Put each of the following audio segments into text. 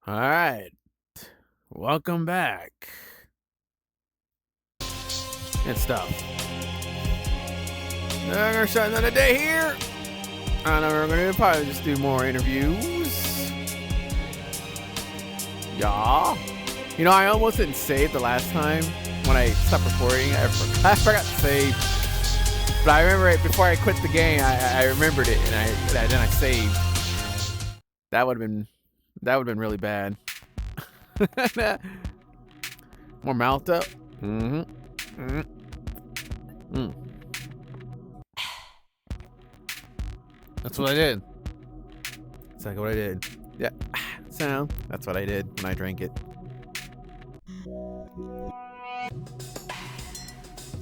All right. Welcome back. Good stuff. We're going to start another day here. I know we're going to probably just do more interviews. Yeah. You know, I almost didn't save the last time when I stopped recording. I forgot to save. But I remember it before I quit the game. I remembered it, and then I saved. That would have been really bad. More mouth up. That's what I did. That's like what I did. Yeah. Sound. That's what I did when I drank it.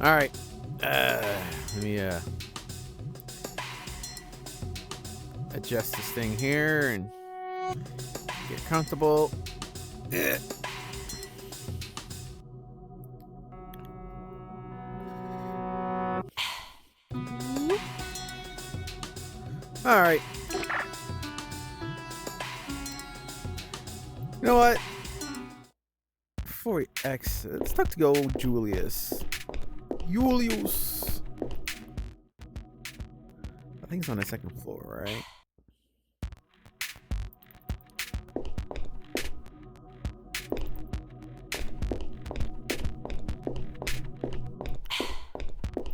Alright. Let me adjust this thing here and get comfortable. Alright. You know what? Before we exit, let's talk to old Julius. I think it's on the second floor, right?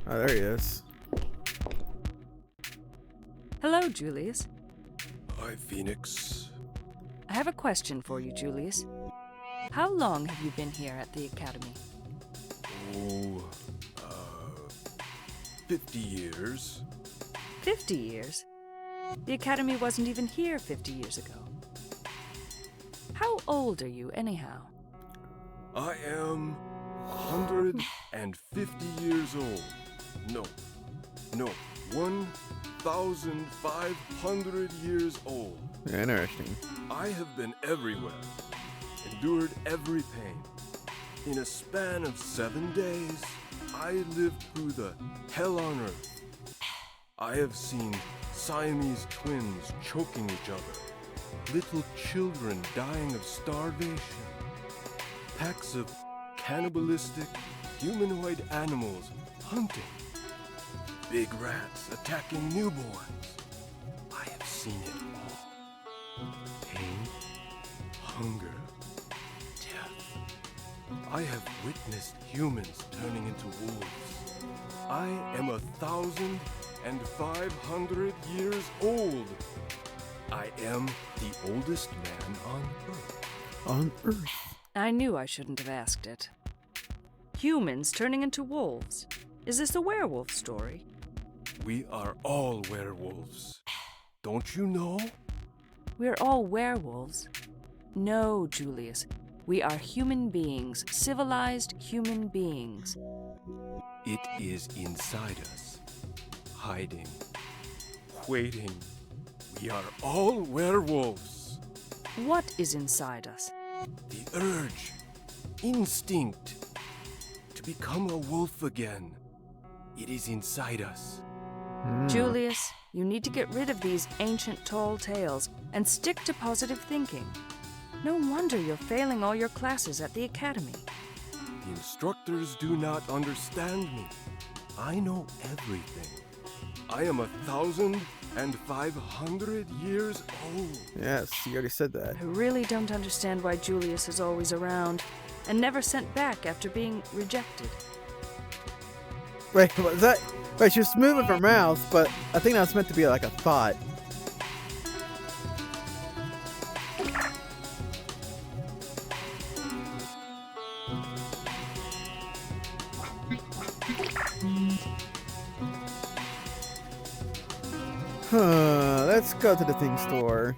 Oh, there he is. Hello, Julius. Hi, Phoenix. I have a question for you, Julius. How long have you been here at the Academy? 50 years. 50 years? The Academy wasn't even here 50 years ago. How old are you, anyhow? I am 150 years old. No, 1,500 years old. Interesting. I have been everywhere, endured every pain. In a span of 7 days, I lived through the hell on earth. I have seen Siamese twins choking each other, little children dying of starvation, packs of cannibalistic humanoid animals hunting, big rats attacking newborns. I have seen it all. Pain, hunger, death. I have witnessed humans turning into wolves. I am 1,500 years old. I am the oldest man on Earth. On Earth. I knew I shouldn't have asked it. Humans turning into wolves. Is this a werewolf story? We are all werewolves. Don't you know? We're all werewolves. No, Julius. We are human beings, civilized human beings. It is inside us, hiding, waiting. We are all werewolves. What is inside us? The urge, instinct, to become a wolf again. It is inside us. Julius, you need to get rid of these ancient tall tales and stick to positive thinking. No wonder you're failing all your classes at the Academy. The instructors do not understand me. I know everything. I am 1,500 years old. Yes, you already said that. I really don't understand why Julius is always around and never sent back after being rejected. Wait, what was that? Wait, she was moving her mouth, but I think that was meant to be like a thought. Let's go to the thing store.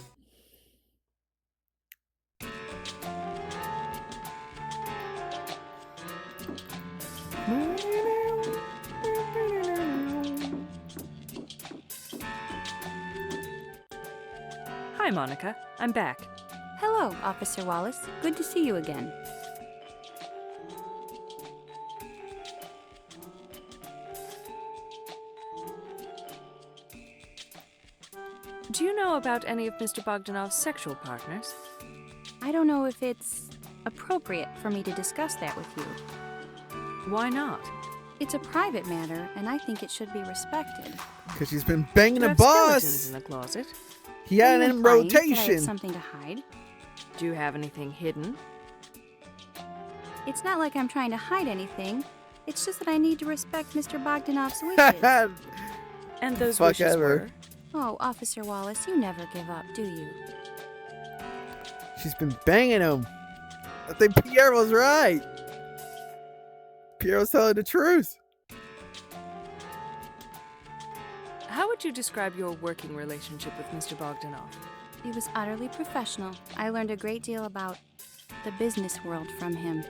Hi, Monica. I'm back. Hello, Officer Wallace. Good to see you again. Do you know about any of Mr. Bogdanov's sexual partners? I don't know if it's appropriate for me to discuss that with you. Why not? It's a private matter, and I think it should be respected. Because she's been banging You the have skeletons boss. in the closet. He had Are it you in implying that I have rotation. something to hide? Do you have anything hidden? It's not like I'm trying to hide anything. It's just that I need to respect Mr. Bogdanov's wishes. And those Fuck wishes ever. were? Oh, Officer Wallace, you never give up, do you? She's been banging him. I think Pierre was right. Pierre was telling the truth. How would you describe your working relationship with Mr. Bogdanov? It was utterly professional. I learned a great deal about the business world from him.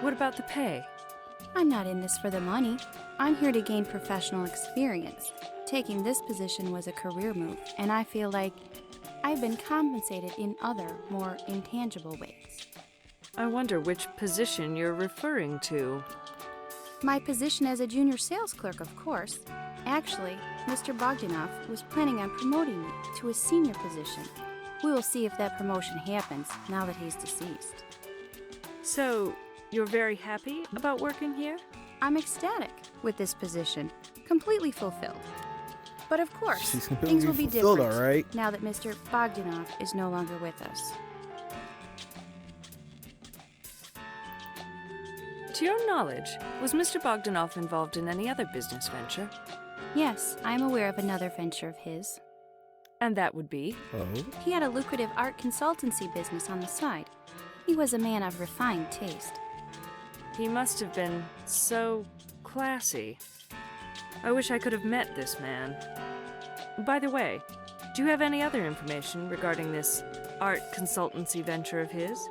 What about the pay? I'm not in this for the money. I'm here to gain professional experience. Taking this position was a career move, and I feel like I've been compensated in other, more intangible ways. I wonder which position you're referring to. My position as a junior sales clerk, of course. Actually, Mr. Bogdanov was planning on promoting me to a senior position. We will see if that promotion happens now that he's deceased. So, you're very happy about working here? I'm ecstatic with this position, completely fulfilled. But of course, She's completely things will be fulfilled, different all right. now that Mr. Bogdanov is no longer with us. To your knowledge, was Mr. Bogdanov involved in any other business venture? Yes, I am aware of another venture of his. And that would be? Oh. He had a lucrative art consultancy business on the side. He was a man of refined taste. He must have been so classy. I wish I could have met this man. By the way, do you have any other information regarding this art consultancy venture of his?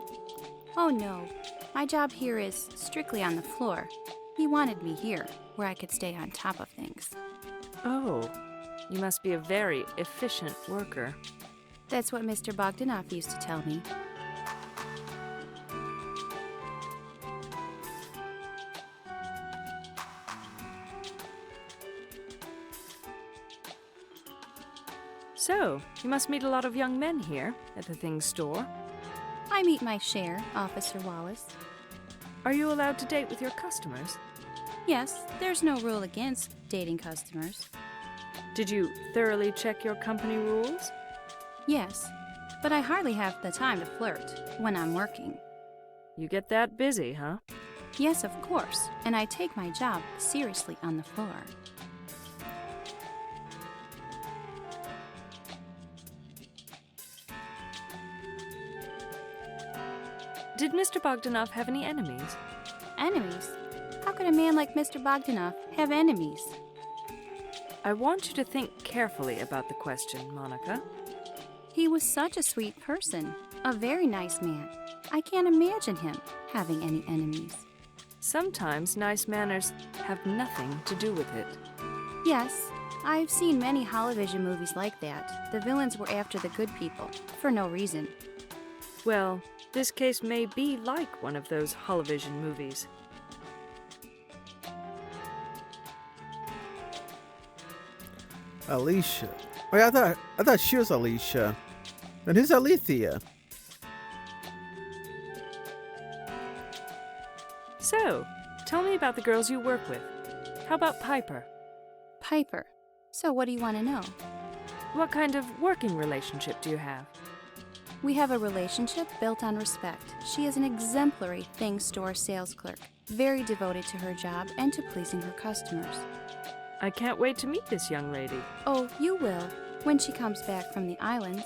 Oh no, my job here is strictly on the floor. He wanted me here, where I could stay on top of things. Oh, you must be a very efficient worker. That's what Mr. Bogdanov used to tell me. So, you must meet a lot of young men here at the Things store. I meet my share, Officer Wallace. Are you allowed to date with your customers? Yes, there's no rule against dating customers. Did you thoroughly check your company rules? Yes, but I hardly have the time to flirt when I'm working. You get that busy, huh? Yes, of course, and I take my job seriously on the floor. Did Mr. Bogdanov have any enemies? Enemies? How could a man like Mr. Bogdanov have enemies? I want you to think carefully about the question, Monica. He was such a sweet person, a very nice man. I can't imagine him having any enemies. Sometimes nice manners have nothing to do with it. Yes, I've seen many Holovision movies like that. The villains were after the good people, for no reason. Well, this case may be like one of those Holovision movies. Alicia. Wait, I thought she was Alicia. And who's Alethea? So, tell me about the girls you work with. How about Piper? Piper. So what do you want to know? What kind of working relationship do you have? We have a relationship built on respect. She is an exemplary Things store sales clerk, very devoted to her job and to pleasing her customers. I can't wait to meet this young lady. Oh, you will, when she comes back from the islands.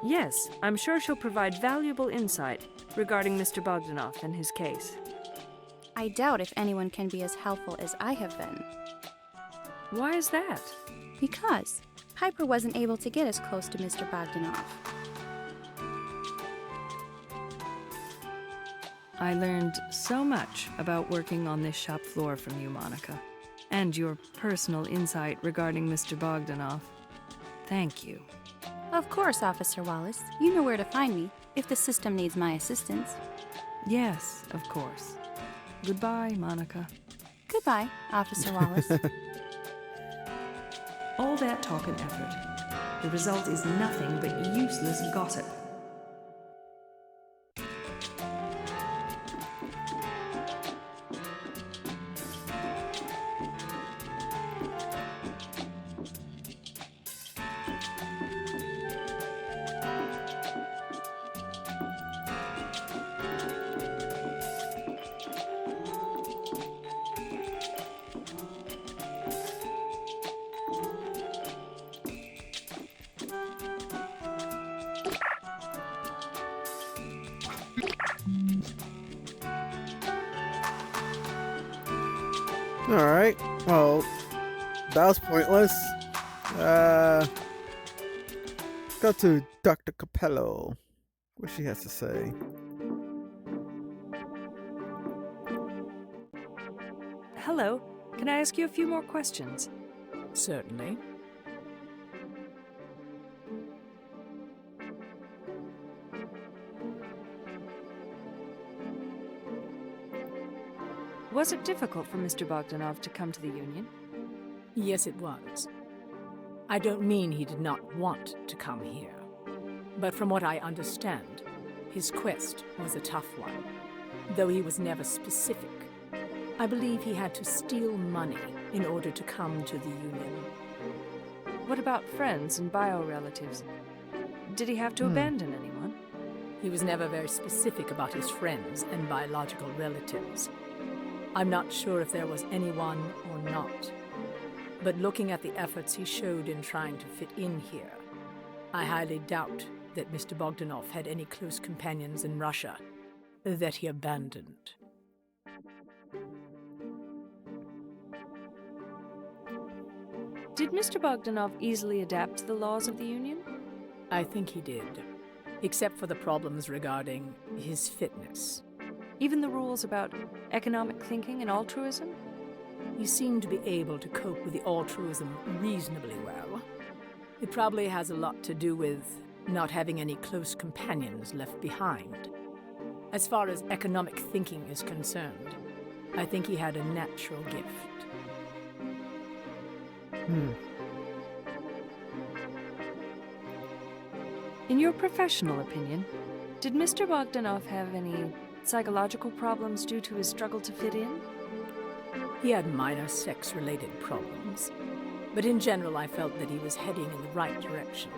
Yes, I'm sure she'll provide valuable insight regarding Mr. Bogdanov and his case. I doubt if anyone can be as helpful as I have been. Why is that? Because Piper wasn't able to get as close to Mr. Bogdanov. I learned so much about working on this shop floor from you, Monica, and your personal insight regarding Mr. Bogdanov. Thank you. Of course, Officer Wallace. You know where to find me if the system needs my assistance. Yes, of course. Goodbye, Monica. Goodbye, Officer Wallace. All that talk and effort. The result is nothing but useless gossip. Alright. Well, that was pointless. Go to Dr. Capello. What she has to say. Hello. Can I ask you a few more questions? Certainly. Was it difficult for Mr. Bogdanov to come to the Union? Yes, it was. I don't mean he did not want to come here. But from what I understand, his quest was a tough one, though he was never specific. I believe he had to steal money in order to come to the Union. What about friends and bio-relatives? Did he have to abandon anyone? He was never very specific about his friends and biological relatives. I'm not sure if there was anyone or not. But looking at the efforts he showed in trying to fit in here, I highly doubt that Mr. Bogdanov had any close companions in Russia that he abandoned. Did Mr. Bogdanov easily adapt to the laws of the Union? I think he did, except for the problems regarding his fitness. Even the rules about economic thinking and altruism? He seemed to be able to cope with the altruism reasonably well. It probably has a lot to do with not having any close companions left behind. As far as economic thinking is concerned, I think he had a natural gift. In your professional opinion, did Mr. Bogdanov have any psychological problems due to his struggle to fit in? He had minor sex-related problems, but in general I felt that he was heading in the right direction.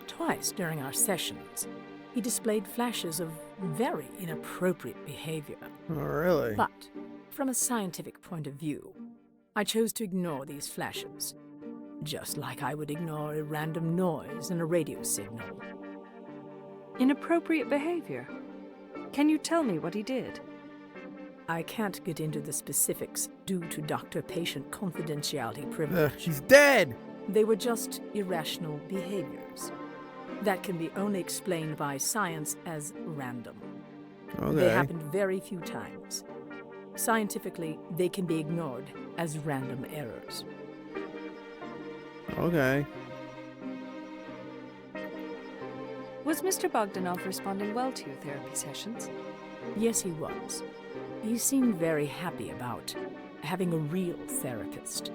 Twice during our sessions, he displayed flashes of very inappropriate behavior. Oh, really? But, from a scientific point of view, I chose to ignore these flashes, just like I would ignore a random noise in a radio signal. Inappropriate behavior? Can you tell me what he did? I can't get into the specifics due to doctor-patient confidentiality privilege. She's dead! They were just irrational behaviors. That can be only explained by science as random. Okay. They happened very few times. Scientifically, they can be ignored as random errors. Okay. Was Mr. Bogdanov responding well to your therapy sessions? Yes, he was. He seemed very happy about having a real therapist.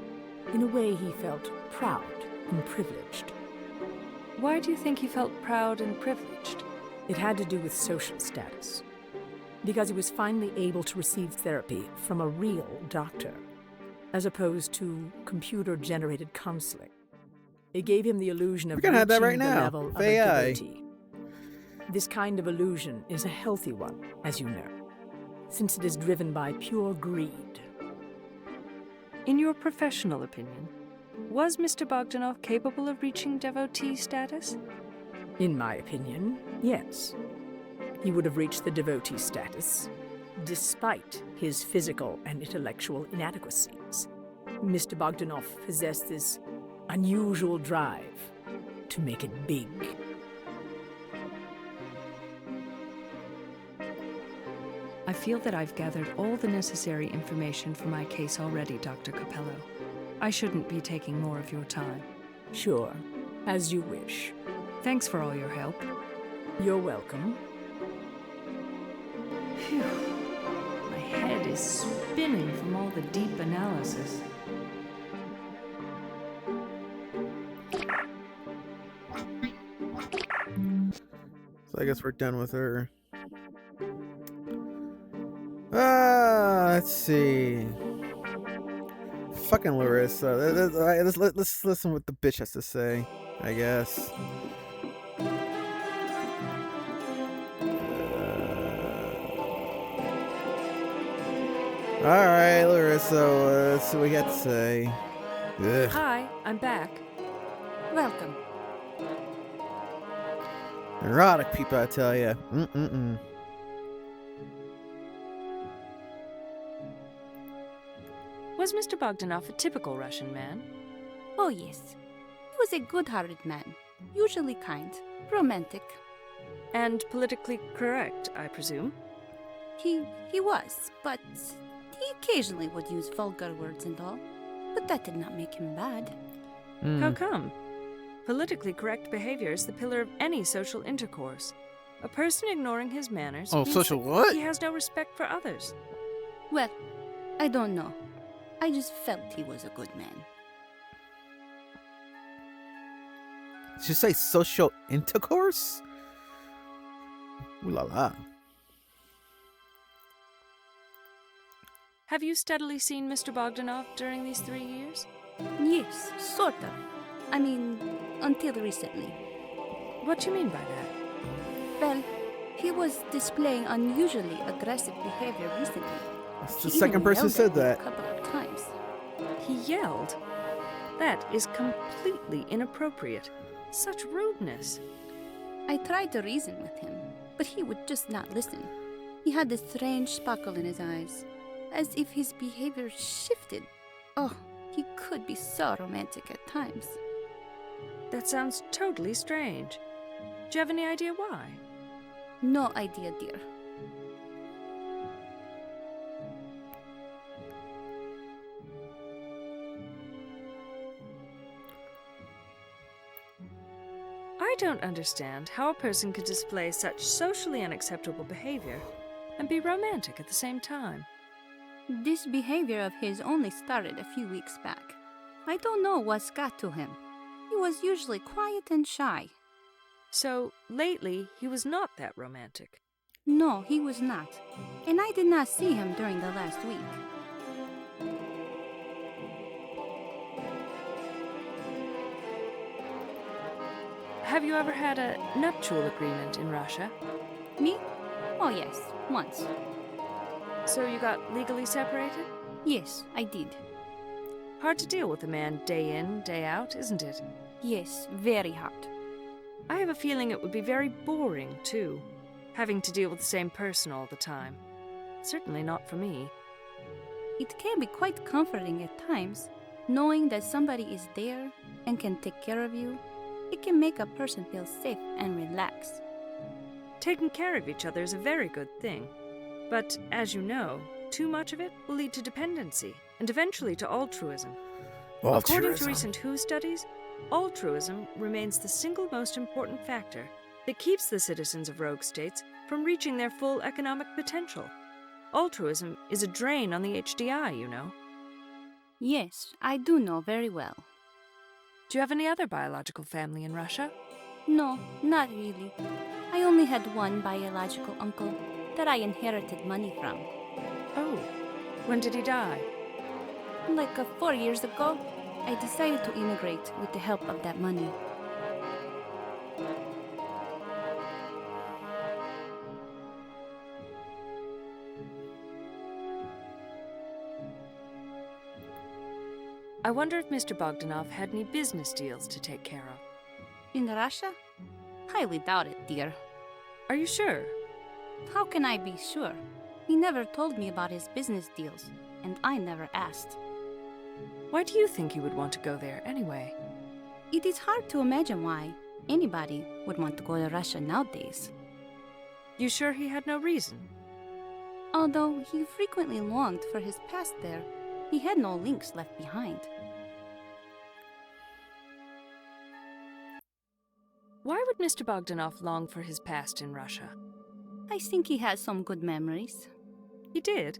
In a way, he felt proud and privileged. Why do you think he felt proud and privileged? It had to do with social status. Because he was finally able to receive therapy from a real doctor, as opposed to computer-generated counseling. It gave him the illusion of We can have that right reaching the now. level of a AI. devotee. This kind of illusion is a healthy one, as you know, since it is driven by pure greed. In your professional opinion, was Mr. Bogdanov capable of reaching devotee status? In my opinion, yes. He would have reached the devotee status, despite his physical and intellectual inadequacies. Mr. Bogdanov possessed this unusual drive to make it big. I feel that I've gathered all the necessary information for my case already, Dr. Capello. I shouldn't be taking more of your time. Sure, as you wish. Thanks for all your help. You're welcome. Phew. My head is spinning from all the deep analysis. So I guess we're done with her. Let's see. Fucking Larissa. Let's listen what the bitch has to say, I guess. Alright, Larissa, let's see what you got to say. Ugh. Hi, I'm back. Welcome. Erotic people, I tell ya. Was Mr. Bogdanov a typical Russian man? Oh, yes. He was a good-hearted man, usually kind, romantic. And politically correct, I presume? He was, but he occasionally would use vulgar words and all. But that did not make him bad. How come? Politically correct behavior is the pillar of any social intercourse. A person ignoring his manners Oh, means social that what? he has no respect for others. Well, I don't know. I just felt he was a good man. Did you say social intercourse? Ooh la la. Have you steadily seen Mr. Bogdanov during these 3 years? Yes, sort of. I mean, until recently. What do you mean by that? Well, he was displaying unusually aggressive behavior recently. That's He the second even person yelled said at me that. a couple of times. He yelled. That is completely inappropriate. Such rudeness. I tried to reason with him, but he would just not listen. He had this strange sparkle in his eyes, as if his behavior shifted. Oh, he could be so romantic at times. That sounds totally strange. Do you have any idea why? No idea, dear. I don't understand how a person could display such socially unacceptable behavior and be romantic at the same time. This behavior of his only started a few weeks back. I don't know what's got to him. He was usually quiet and shy. So, lately, he was not that romantic. No, he was not. And I did not see him during the last week. Have you ever had a nuptial agreement in Russia? Me? Oh, yes, once. So you got legally separated? Yes, I did. Hard to deal with a man day in, day out, isn't it? Yes, very hard. I have a feeling it would be very boring, too, having to deal with the same person all the time. Certainly not for me. It can be quite comforting at times, knowing that somebody is there and can take care of you. It can make a person feel safe and relaxed. Taking care of each other is a very good thing. But, as you know, too much of it will lead to dependency, and eventually to altruism. According to recent WHO studies, altruism remains the single most important factor that keeps the citizens of rogue states from reaching their full economic potential. Altruism is a drain on the HDI, you know. Yes, I do know very well. Do you have any other biological family in Russia? No, not really. I only had one biological uncle that I inherited money from. Oh, when did he die? Like 4 years ago, I decided to immigrate with the help of that money. I wonder if Mr. Bogdanov had any business deals to take care of. In Russia? Highly doubt it, dear. Are you sure? How can I be sure? He never told me about his business deals, and I never asked. Why do you think he would want to go there anyway? It is hard to imagine why anybody would want to go to Russia nowadays. You sure he had no reason? Although he frequently longed for his past there, he had no links left behind. Why would Mr. Bogdanov long for his past in Russia? I think he has some good memories. He did?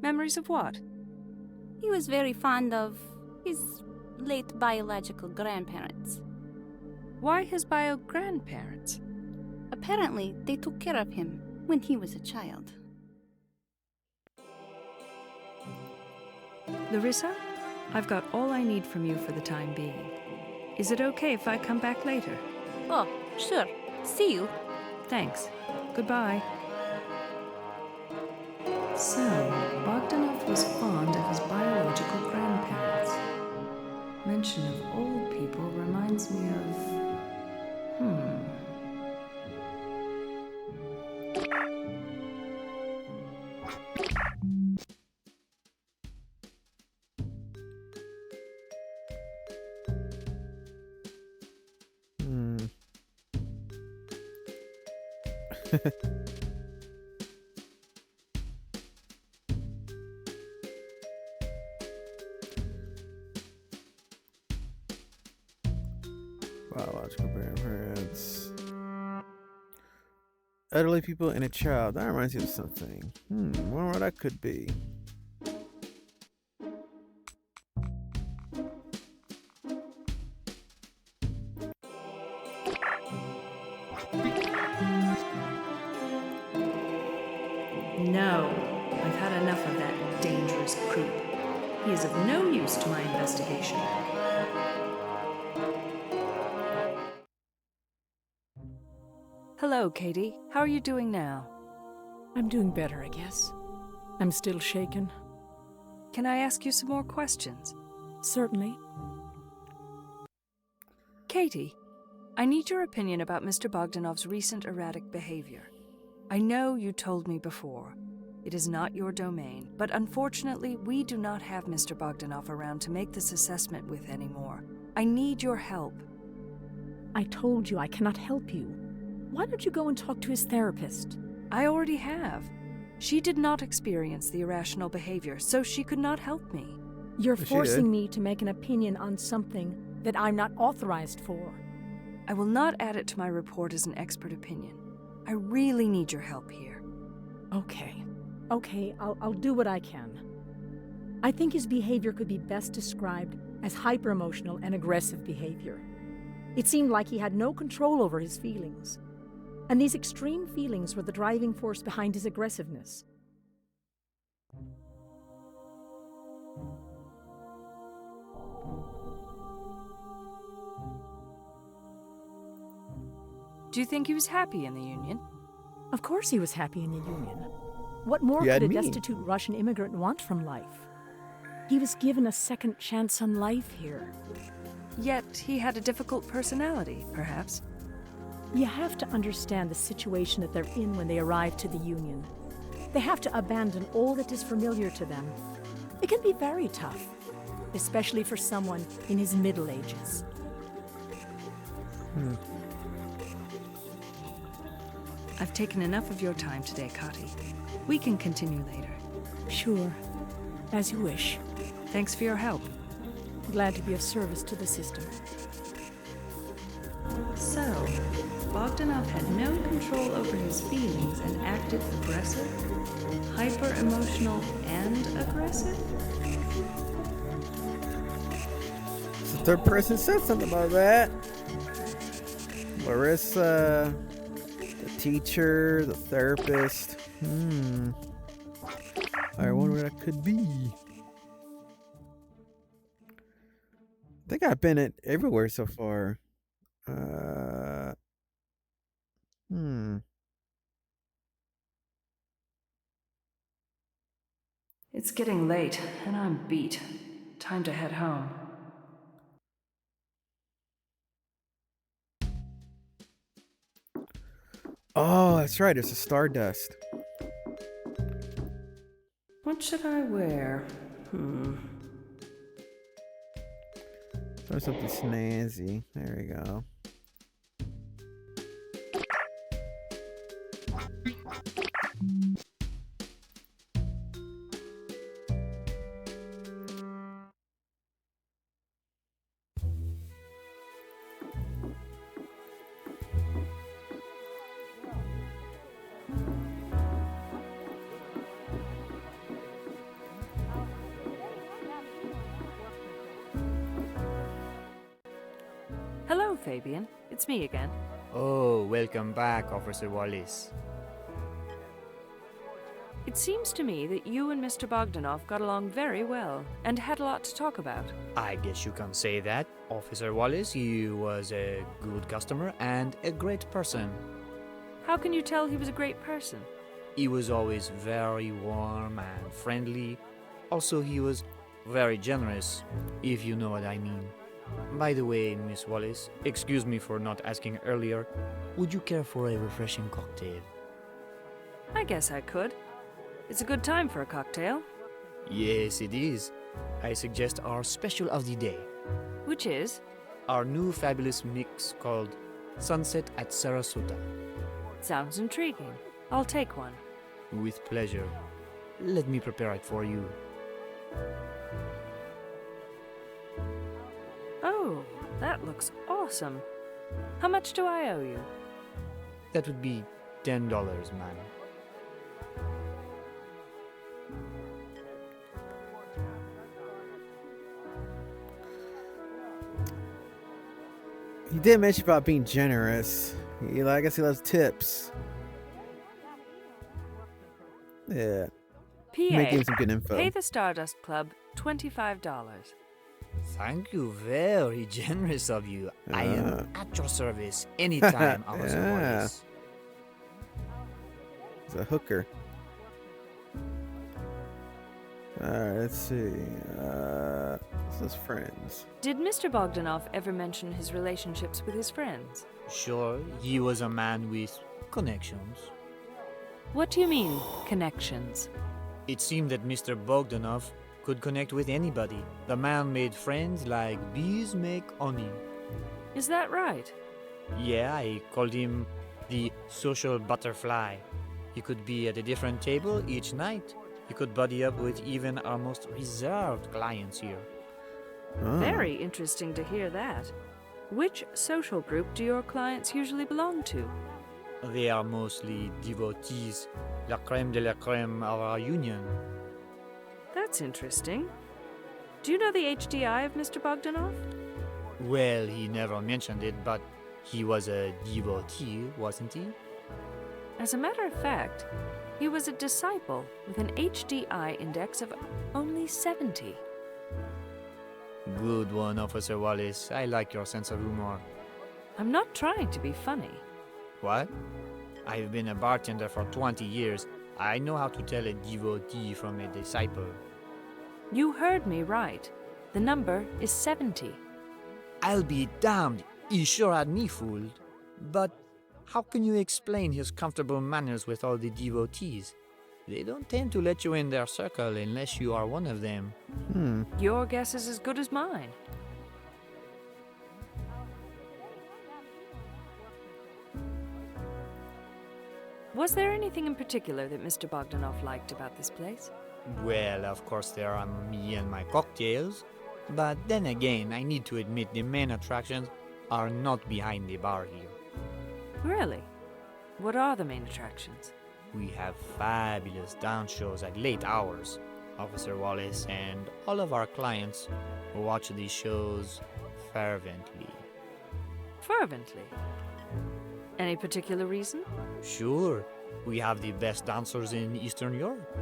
Memories of what? He was very fond of his late biological grandparents. Why his bio-grandparents? Apparently, they took care of him when he was a child. Larissa, I've got all I need from you for the time being. Is it okay if I come back later? Oh, sure. See you. Thanks. Goodbye. So, Bogdanov was fond of his biological grandparents. Mention of old people reminds me of... Biological grandparents. Elderly people and a child. That reminds you of something. Wonder what that could be. No, I've had enough of that dangerous creep. He is of no use to my investigation. Hello, Katie. How are you doing now? I'm doing better, I guess. I'm still shaken. Can I ask you some more questions? Certainly. Katie, I need your opinion about Mr. Bogdanov's recent erratic behavior. I know you told me before. It is not your domain, but unfortunately, we do not have Mr. Bogdanov around to make this assessment with anymore. I need your help. I told you I cannot help you. Why don't you go and talk to his therapist? I already have. She did not experience the irrational behavior, so she could not help me. You're She forcing did. me to make an opinion on something that I'm not authorized for. I will not add it to my report as an expert opinion. I really need your help here. Okay. I'll do what I can. I think his behavior could be best described as hyper-emotional and aggressive behavior. It seemed like he had no control over his feelings. And these extreme feelings were the driving force behind his aggressiveness. Do you think he was happy in the Union? Of course he was happy in the Union. What more Yeah, could a me. destitute Russian immigrant want from life? He was given a second chance on life here. Yet he had a difficult personality, perhaps. You have to understand the situation that they're in when they arrive to the Union. They have to abandon all that is familiar to them. It can be very tough, especially for someone in his middle ages. I've taken enough of your time today, Kati. We can continue later. Sure, as you wish. Thanks for your help. Glad to be of service to the system. So, Bogdanov had no control over his feelings and acted aggressive? Hyper-emotional and aggressive? The third person said something about that. Larissa, the teacher, the therapist. I wonder what that could be. I think I've been at everywhere so far. It's getting late, and I'm beat. Time to head home. Oh, that's right. It's a Stardust. What should I wear? Or something snazzy. There we go. Hello, Fabian. It's me again. Oh, welcome back, Officer Wallace. It seems to me that you and Mr. Bogdanov got along very well and had a lot to talk about. I guess you can say that, Officer Wallace. You was a good customer and a great person. How can you tell he was a great person? He was always very warm and friendly. Also, he was very generous, if you know what I mean. By the way, Miss Wallace, excuse me for not asking earlier, would you care for a refreshing cocktail? I guess I could. It's a good time for a cocktail. Yes, it is. I suggest our special of the day. Which is? Our new fabulous mix called Sunset at Sarasota. Sounds intriguing. I'll take one. With pleasure. Let me prepare it for you. Oh, that looks awesome. How much do I owe you? That would be $10, ma'am. He did mention about being generous. I guess he loves tips. Yeah. Might give him some good info. Pay the Stardust Club $25. Thank you, very generous of you. I am at your service anytime, Officer Yeah. Wallace. He's a hooker. Alright, let's see. This is friends. Did Mr. Bogdanov ever mention his relationships with his friends? Sure, he was a man with connections. What do you mean, connections? It seemed that Mr. Bogdanov could connect with anybody. The man made friends like bees make honey. Is that right? Yeah, I called him the social butterfly. He could be at a different table each night. He could buddy up with even our most reserved clients here. Oh. Very interesting to hear that. Which social group do your clients usually belong to? They are mostly devotees, la crème de la crème of our union. That's interesting. Do you know the HDI of Mr. Bogdanov? Well, he never mentioned it, but he was a devotee, wasn't he? As a matter of fact, he was a disciple with an HDI index of only 70. Good one, Officer Wallace. I like your sense of humor. I'm not trying to be funny. What? I've been a bartender for 20 years. I know how to tell a devotee from a disciple. You heard me right. The number is 70. I'll be damned. He sure had me fooled. But how can you explain his comfortable manners with all the devotees? They don't tend to let you in their circle unless you are one of them. Your guess is as good as mine. Was there anything in particular that Mr. Bogdanov liked about this place? Well, of course there are me and my cocktails. But then again, I need to admit the main attractions are not behind the bar here. Really? What are the main attractions? We have fabulous dance shows at late hours, Officer Wallace, and all of our clients watch these shows fervently. Fervently. Any particular reason? Sure, we have the best dancers in Eastern Europe.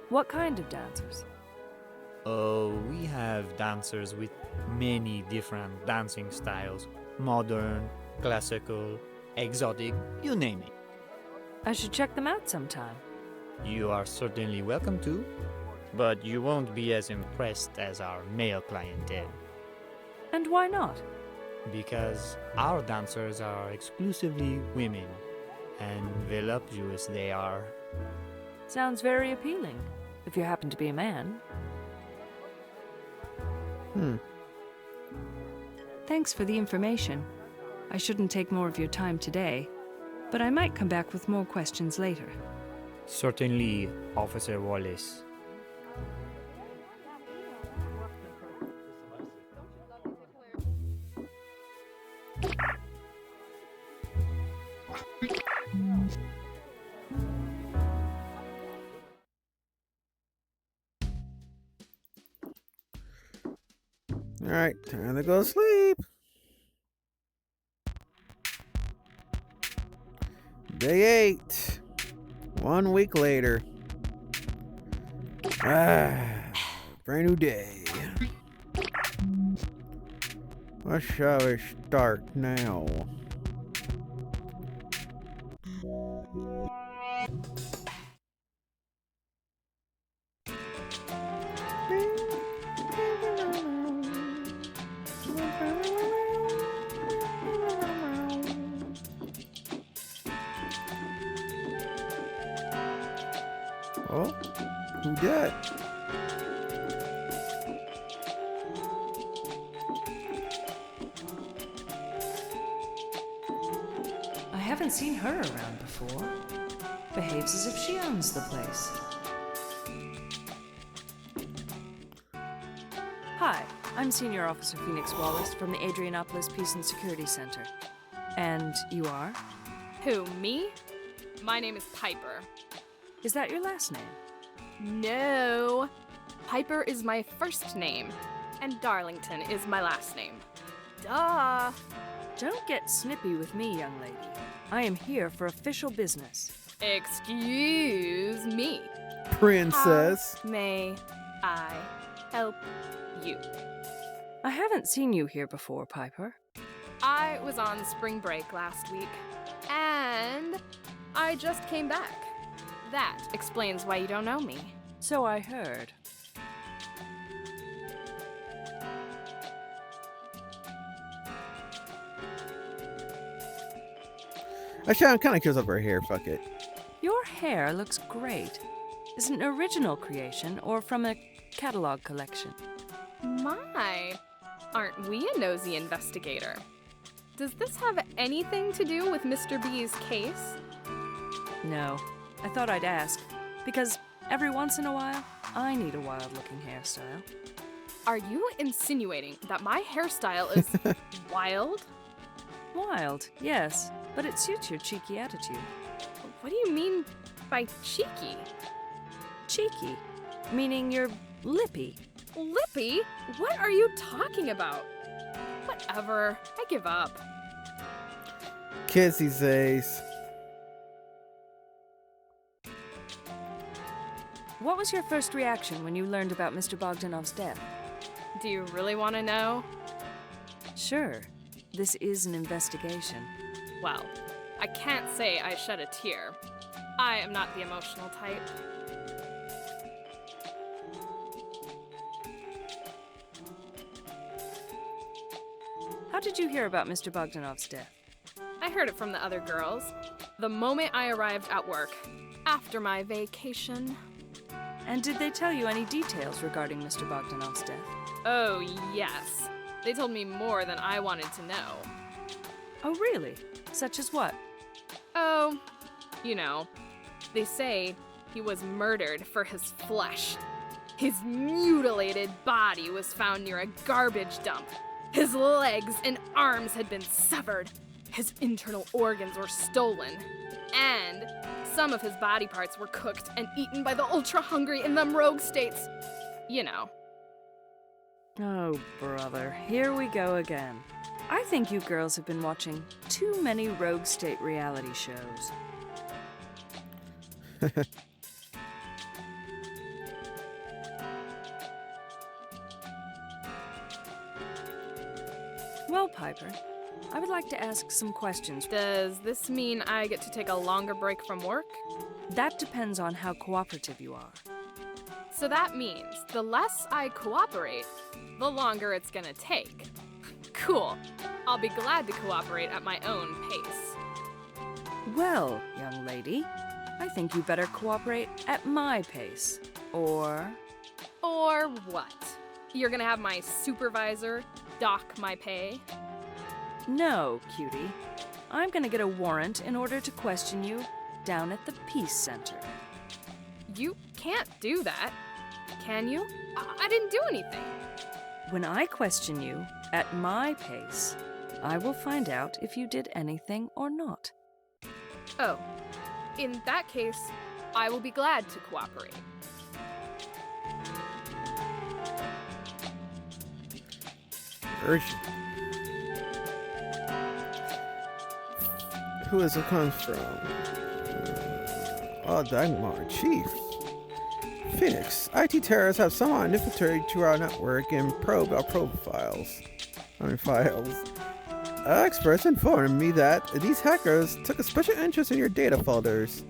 What kind of dancers? Oh, we have dancers with many different dancing styles. Modern, classical, exotic, you name it. I should check them out sometime. You are certainly welcome to, but you won't be as impressed as our male clientele. And why not? Because our dancers are exclusively women, and voluptuous they are. Sounds very appealing, if you happen to be a man. Thanks for the information. I shouldn't take more of your time today, but I might come back with more questions later. Certainly, Officer Wallace. Alright, time to go to sleep. Day 8. 1 week later. Brand new day. What shall we start now? Oh, who dat? I haven't seen her around before. Behaves as if she owns the place. Hi, I'm Senior Officer Phoenix Wallace from the Adrianopolis Peace and Security Center. And you are? Who, me? My name is Piper. Is that your last name? No. Piper is my first name, and Darlington is my last name. Duh. Don't get snippy with me, young lady. I am here for official business. Excuse me. Princess. How may I help you? I haven't seen you here before, Piper. I was on spring break last week, and I just came back. That explains why you don't know me. So I heard. Actually, I'm kind of curious over here. Fuck it. Your hair looks great. Is it an original creation or from a catalog collection? My, aren't we a nosy investigator? Does this have anything to do with Mr. B's case? No. I thought I'd ask, because every once in a while, I need a wild-looking hairstyle. Are you insinuating that my hairstyle is wild? Wild, yes, but it suits your cheeky attitude. What do you mean by cheeky? Cheeky, meaning you're lippy. Lippy? What are you talking about? Whatever, I give up. Kids these days. What was your first reaction when you learned about Mr. Bogdanov's death? Do you really want to know? Sure, this is an investigation. Well, I can't say I shed a tear. I am not the emotional type. How did you hear about Mr. Bogdanov's death? I heard it from the other girls. The moment I arrived at work, after my vacation. And did they tell you any details regarding Mr. Bogdanov's death? Oh, yes. They told me more than I wanted to know. Oh, really? Such as what? Oh, you know, they say he was murdered for his flesh. His mutilated body was found near a garbage dump. His legs and arms had been severed. His internal organs were stolen. And some of his body parts were cooked and eaten by the ultra-hungry in them rogue states. You know. Oh, brother, here we go again. I think you girls have been watching too many rogue state reality shows. Well, Piper, I would like to ask some questions. Does this mean I get to take a longer break from work? That depends on how cooperative you are. So that means the less I cooperate, the longer it's gonna take. Cool. I'll be glad to cooperate at my own pace. Well, young lady, I think you better cooperate at my pace. Or what? You're gonna have my supervisor dock my pay? no, cutie. I'm gonna get a warrant in order to question you down at the Peace Center. You can't do that, can you? I didn't do anything. When I question you at my pace, I will find out if you did anything or not. Oh, in that case, I will be glad to cooperate. Urgent. Who is it comes from? Oh, Dagmar, Chief. Phoenix, IT terrorists have somehow infiltrated to our network and probe our files. Experts informed me that these hackers took a special interest in your data folders.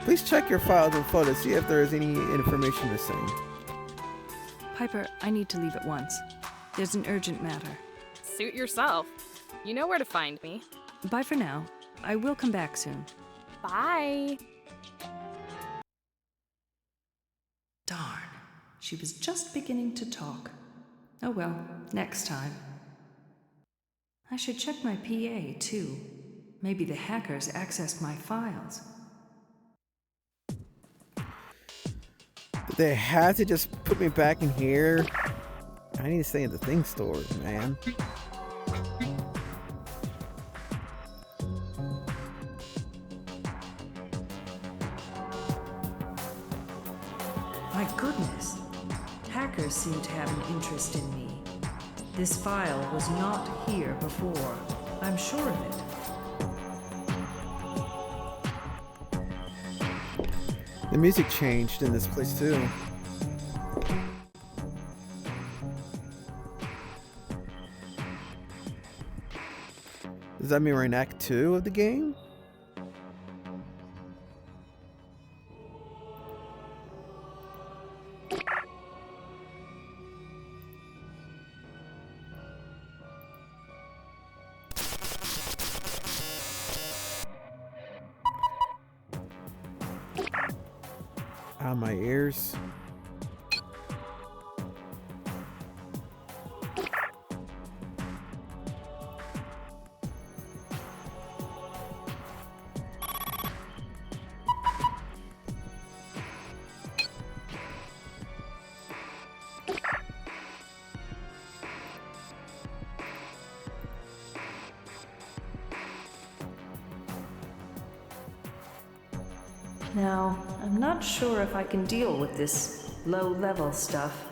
Please check your files and folders to see if there is any information missing. Piper, I need to leave at once. There's an urgent matter. Suit yourself. You know where to find me. Bye for now. I will come back soon. Bye. Darn. She was just beginning to talk. Oh well, next time. I should check my PA, too. Maybe the hackers accessed my files. They had to just put me back in here. I need to stay in the thing stores, man. My goodness. Hackers seem to have an interest in me. This file was not here before. I'm sure of it. The music changed in this place too. Does that mean we're in Act 2 of the game? Out of my ears. Now, I'm not sure if I can deal with this low-level stuff.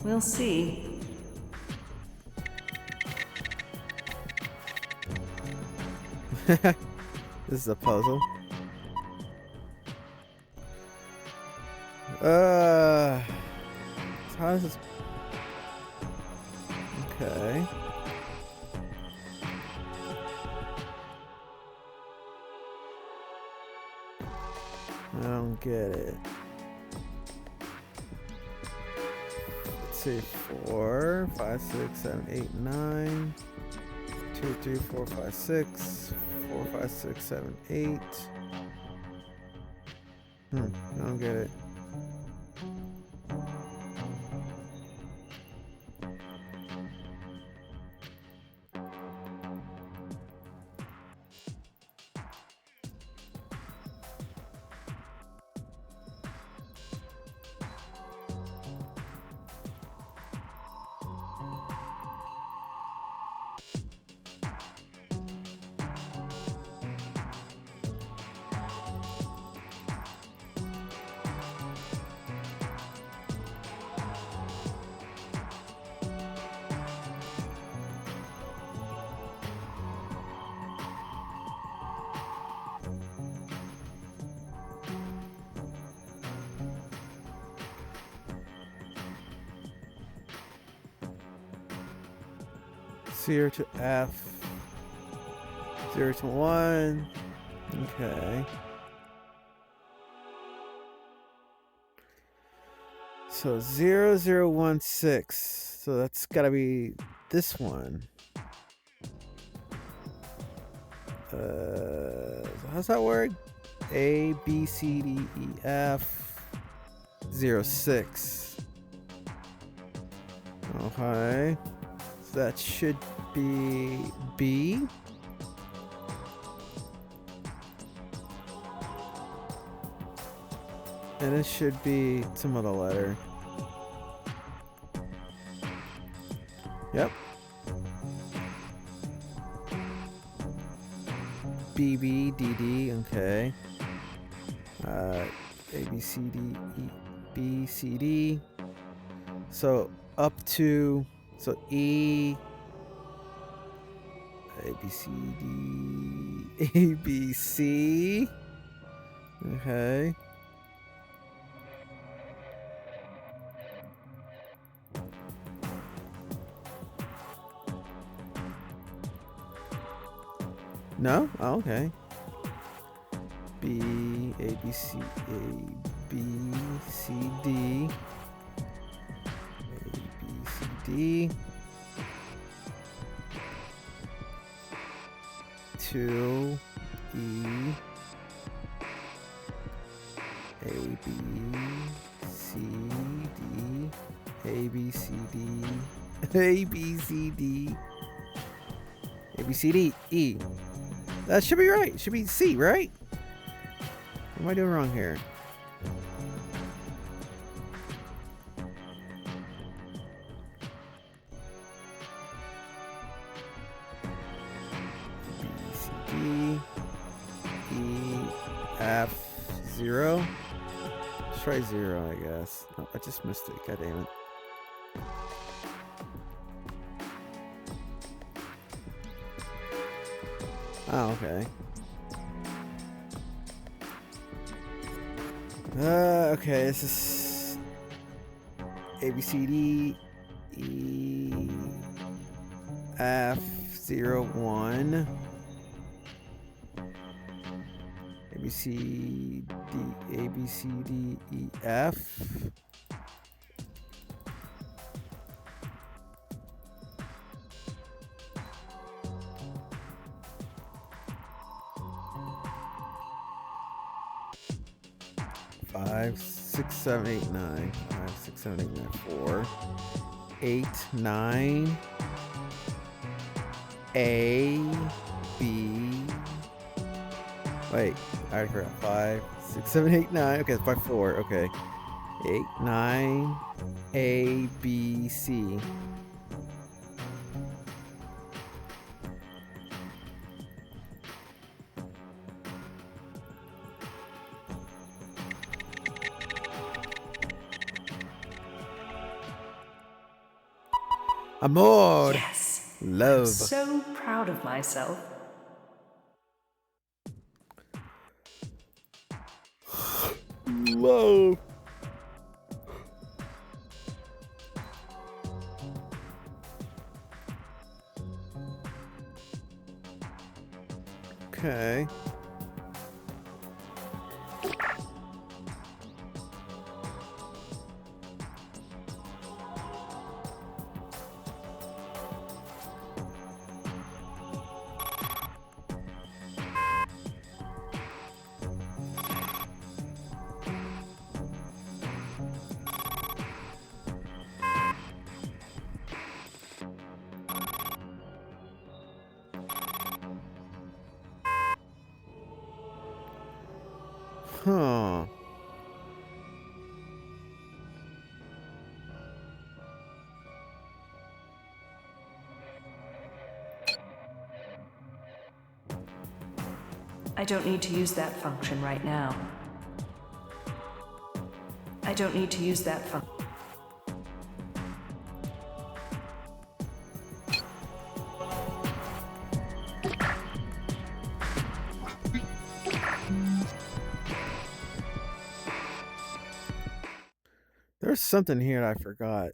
We'll see. This is a puzzle. So how does this... Okay. I don't get it. Let's see, 4, 5, 6, 7, 8, 9, 2, 3, 4, 5, 6, 4, 5, 6, 7, 8. I don't get it. Zero to F. 0 to 1. Okay. So 0016. So that's gotta be this one. So how's that work? A, B, C, D, E, F. 06. Okay. So that should be B. And it should be some other letter. Yep. B, B, D, D, okay. A, B, C, D, E, B, C, D. So up to, so E, A, B, C, D, A, B, C. Okay. No? Oh, okay. B, A, B, C, A, B, C, D. A, B, C, D. 2, E, A, B, C, D. A, B, C, D. A, B, C, D. A, B, C, D, E. That should be right. It should be C, right? What am I doing wrong here? B, C, D, E, F, 0. Let's try 0, I guess. Oh, I just missed it. God damn it. Oh, okay. Okay, this is A, B, C, D, E, F, 0, 1. A, B, C, D, A, B, C, D, E, F. Five, 6, 7, 8, 9. 5, 6, 7, 8, 9. 4, 8, 9. A, B. Wait, I already forgot. 5, 6, 7, 8, 9. Okay, it's by 4. Okay. 8, 9. A, B, C. Amor. Yes. Love. So proud of myself. Love. Okay. Huh. I don't need to use that function right now. I don't need to use that function. There's something here that I forgot.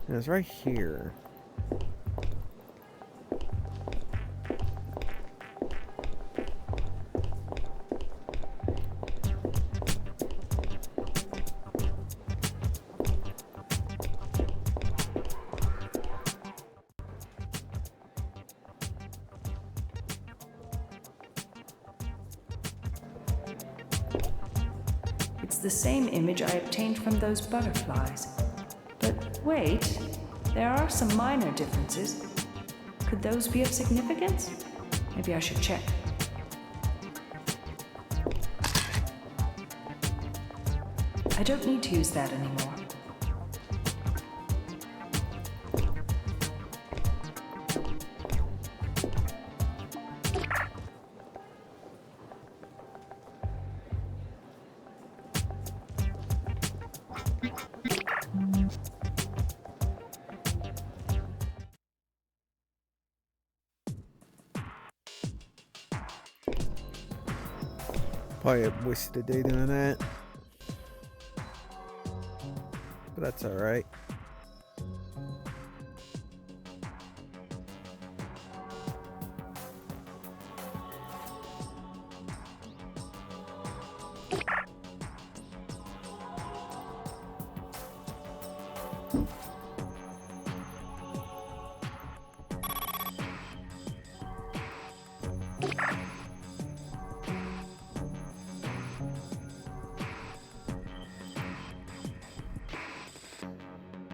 And it's right here. It's the same image I obtained from those butterflies. But wait, there are some minor differences. Could those be of significance? Maybe I should check. I don't need to use that anymore. Probably wasted a day doing that. But that's alright.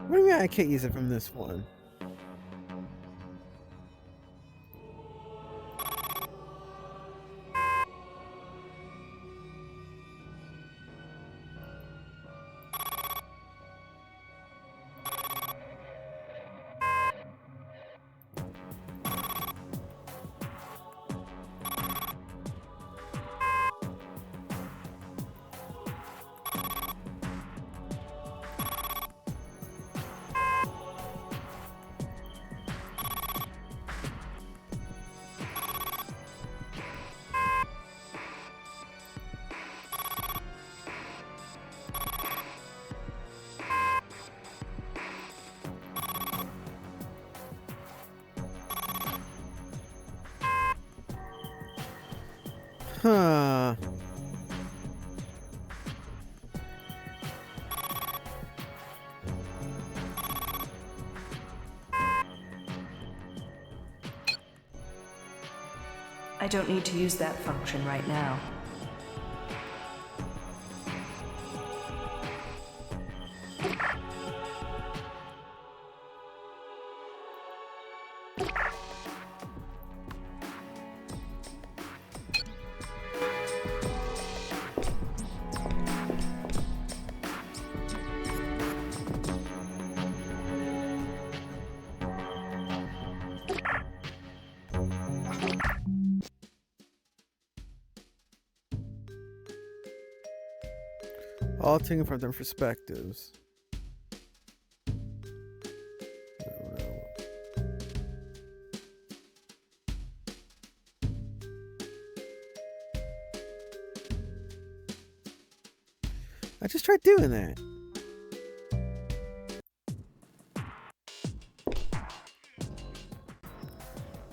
What do you mean I can't use it from this one? don't need to use that function right now. All taken from different perspectives. I just tried doing that.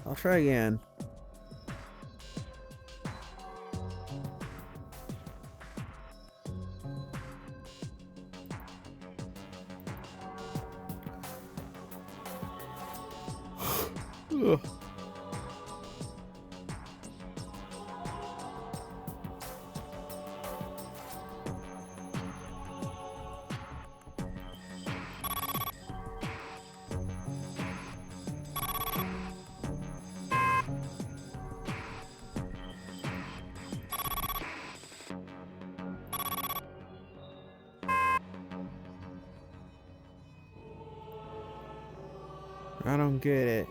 I'll try again. Ugh. I don't get it.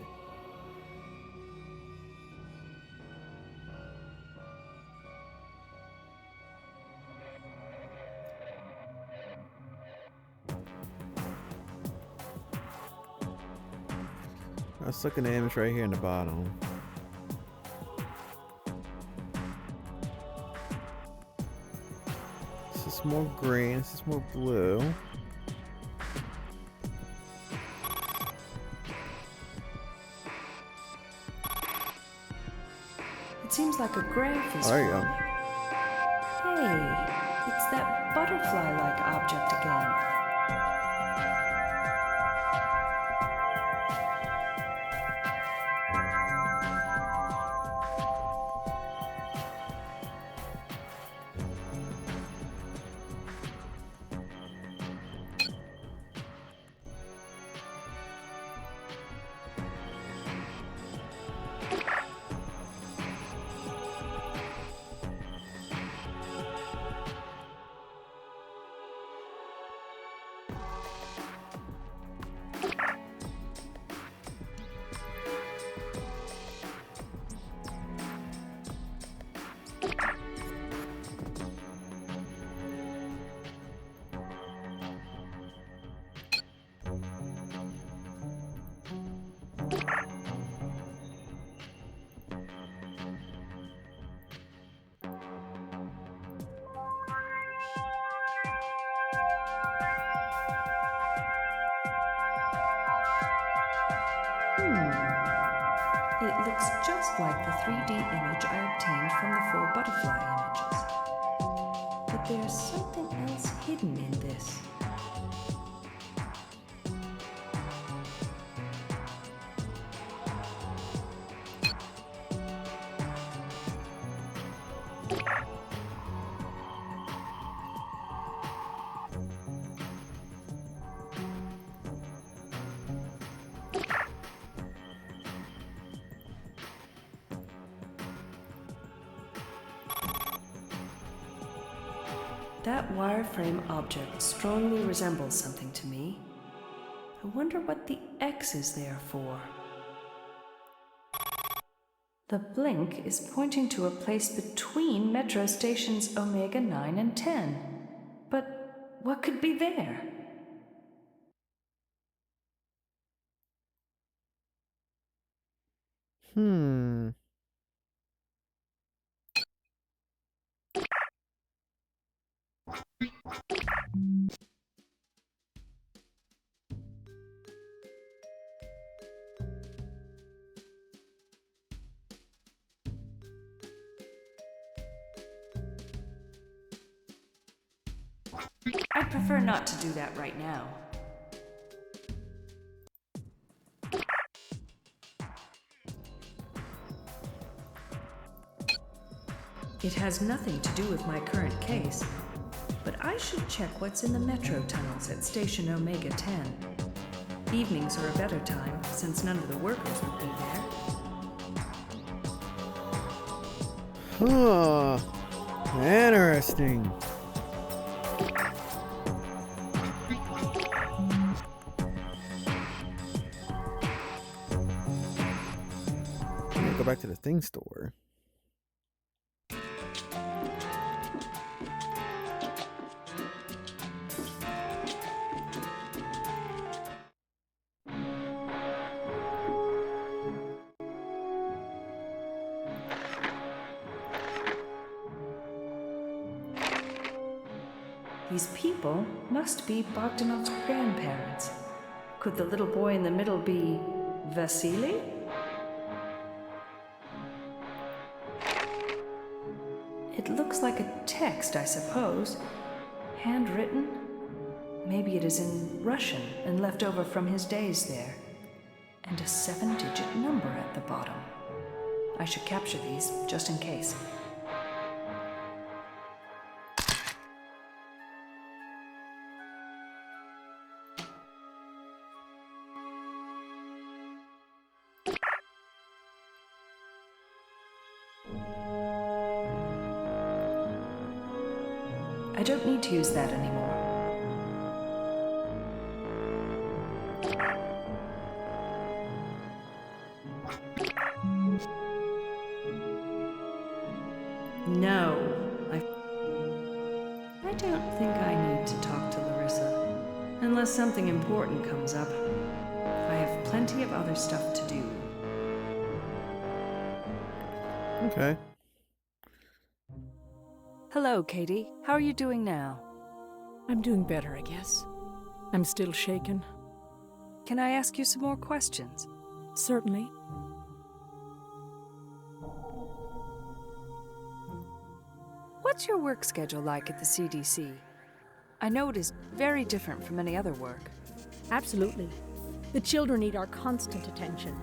Let's look at the image right here in the bottom. This is more green, this is more blue. It seems like a grave is There you go. forming. Hey, it's that butterfly-like object again. It looks just like the 3D image I obtained from the 4 butterfly images. But there's something else hidden in this. That wireframe object strongly resembles something to me. I wonder what the X is there for. The blink is pointing to a place between metro stations Omega 9 and 10. But what could be there? I'd prefer not to do that right now. It has nothing to do with my current case, but I should check what's in the metro tunnels at Station Omega 10. Evenings are a better time, since none of the workers would be there. Huh. Interesting. I'm gonna go back to the thing store. These people must be Bogdanov's grandparents. Could the little boy in the middle be Vasily? It looks like a text, I suppose. Handwritten? Maybe it is in Russian and left over from his days there. And a 7-digit number at the bottom. I should capture these, just in case. I don't need to use that anymore. No, I don't think I need to talk to Larissa. Unless something important comes up. I have plenty of other stuff to do. Okay. Hello, Katie. How are you doing now? I'm doing better, I guess. I'm still shaken. Can I ask you some more questions? Certainly. What's your work schedule like at the CDC? I know it is very different from any other work. Absolutely. The children need our constant attention.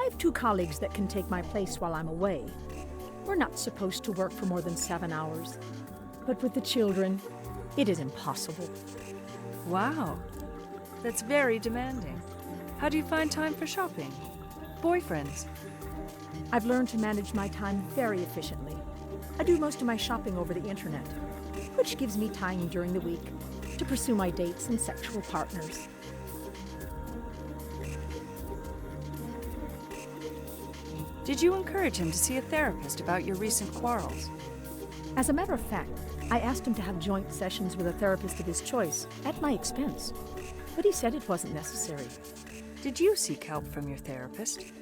I have 2 colleagues that can take my place while I'm away. We're not supposed to work for more than 7 hours. But with the children, it is impossible. Wow. That's very demanding. How do you find time for shopping? Boyfriends? I've learned to manage my time very efficiently. I do most of my shopping over the internet, which gives me time during the week to pursue my dates and sexual partners. Did you encourage him to see a therapist about your recent quarrels? As a matter of fact, I asked him to have joint sessions with a therapist of his choice at my expense, but he said it wasn't necessary. Did you seek help from your therapist?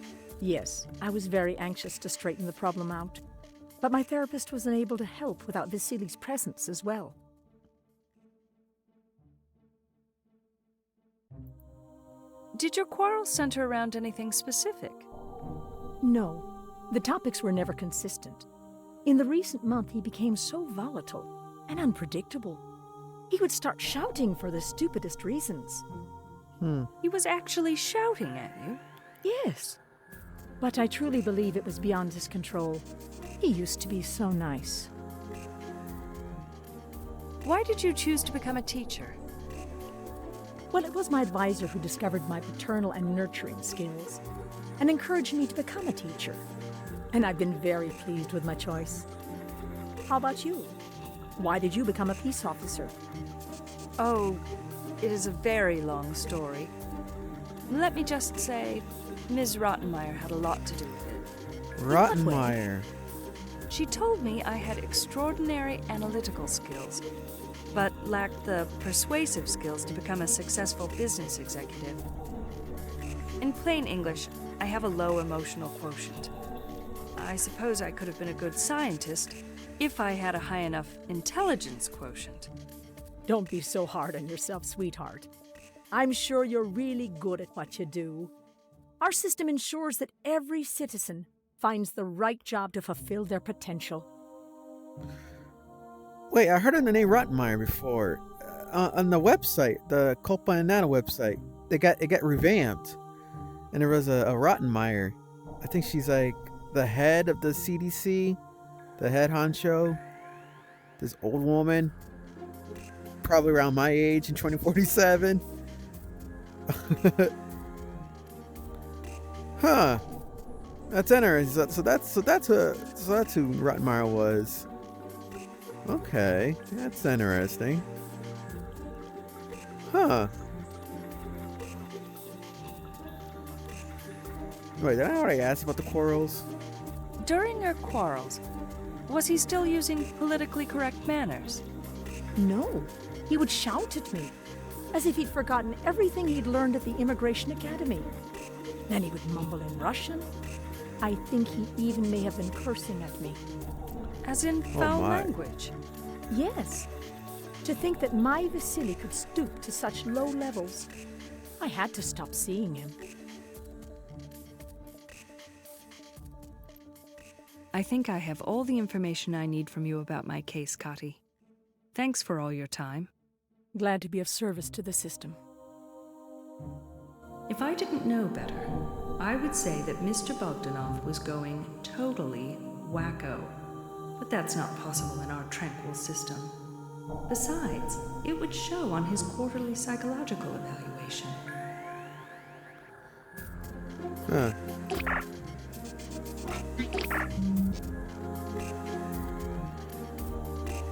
Yes, I was very anxious to straighten the problem out, but my therapist was unable to help without Vasily's presence as well. Did your quarrels center around anything specific? No, the topics were never consistent. In the recent month, he became so volatile and unpredictable. He would start shouting for the stupidest reasons. He was actually shouting at you? Yes, but I truly believe it was beyond his control. He used to be so nice. Why did you choose to become a teacher? Well, it was my advisor who discovered my paternal and nurturing skills and encouraged me to become a teacher. And I've been very pleased with my choice. How about you? Why did you become a peace officer? Oh, it is a very long story. Let me just say, Ms. Rottenmeier had a lot to do with it. Rottenmeier. She told me I had extraordinary analytical skills, but lacked the persuasive skills to become a successful business executive. In plain English, I have a low emotional quotient. I suppose I could have been a good scientist if I had a high enough intelligence quotient. Don't be so hard on yourself, sweetheart. I'm sure you're really good at what you do. Our system ensures that every citizen finds the right job to fulfill their potential. Wait, I heard of the name Rottenmeier before. On the website, the Culpa Innata website, it got revamped, and there was a Rottenmeier. I think she's like the head of the CDC. The head honcho, this old woman, probably around my age in 2047. Huh. That's interesting. So that's who Rottenmeier was. Okay, that's interesting. Huh. Wait, did I already ask about the quarrels? During your quarrels, was he still using politically correct manners? No, he would shout at me, as if he'd forgotten everything he'd learned at the Immigration Academy. Then he would mumble in Russian. I think he even may have been cursing at me. As in foul language? Yes. To think that my Vasily could stoop to such low levels, I had to stop seeing him. I think I have all the information I need from you about my case, Kati. Thanks for all your time. Glad to be of service to the system. If I didn't know better, I would say that Mr. Bogdanov was going totally wacko. But that's not possible in our tranquil system. Besides, it would show on his quarterly psychological evaluation. Huh.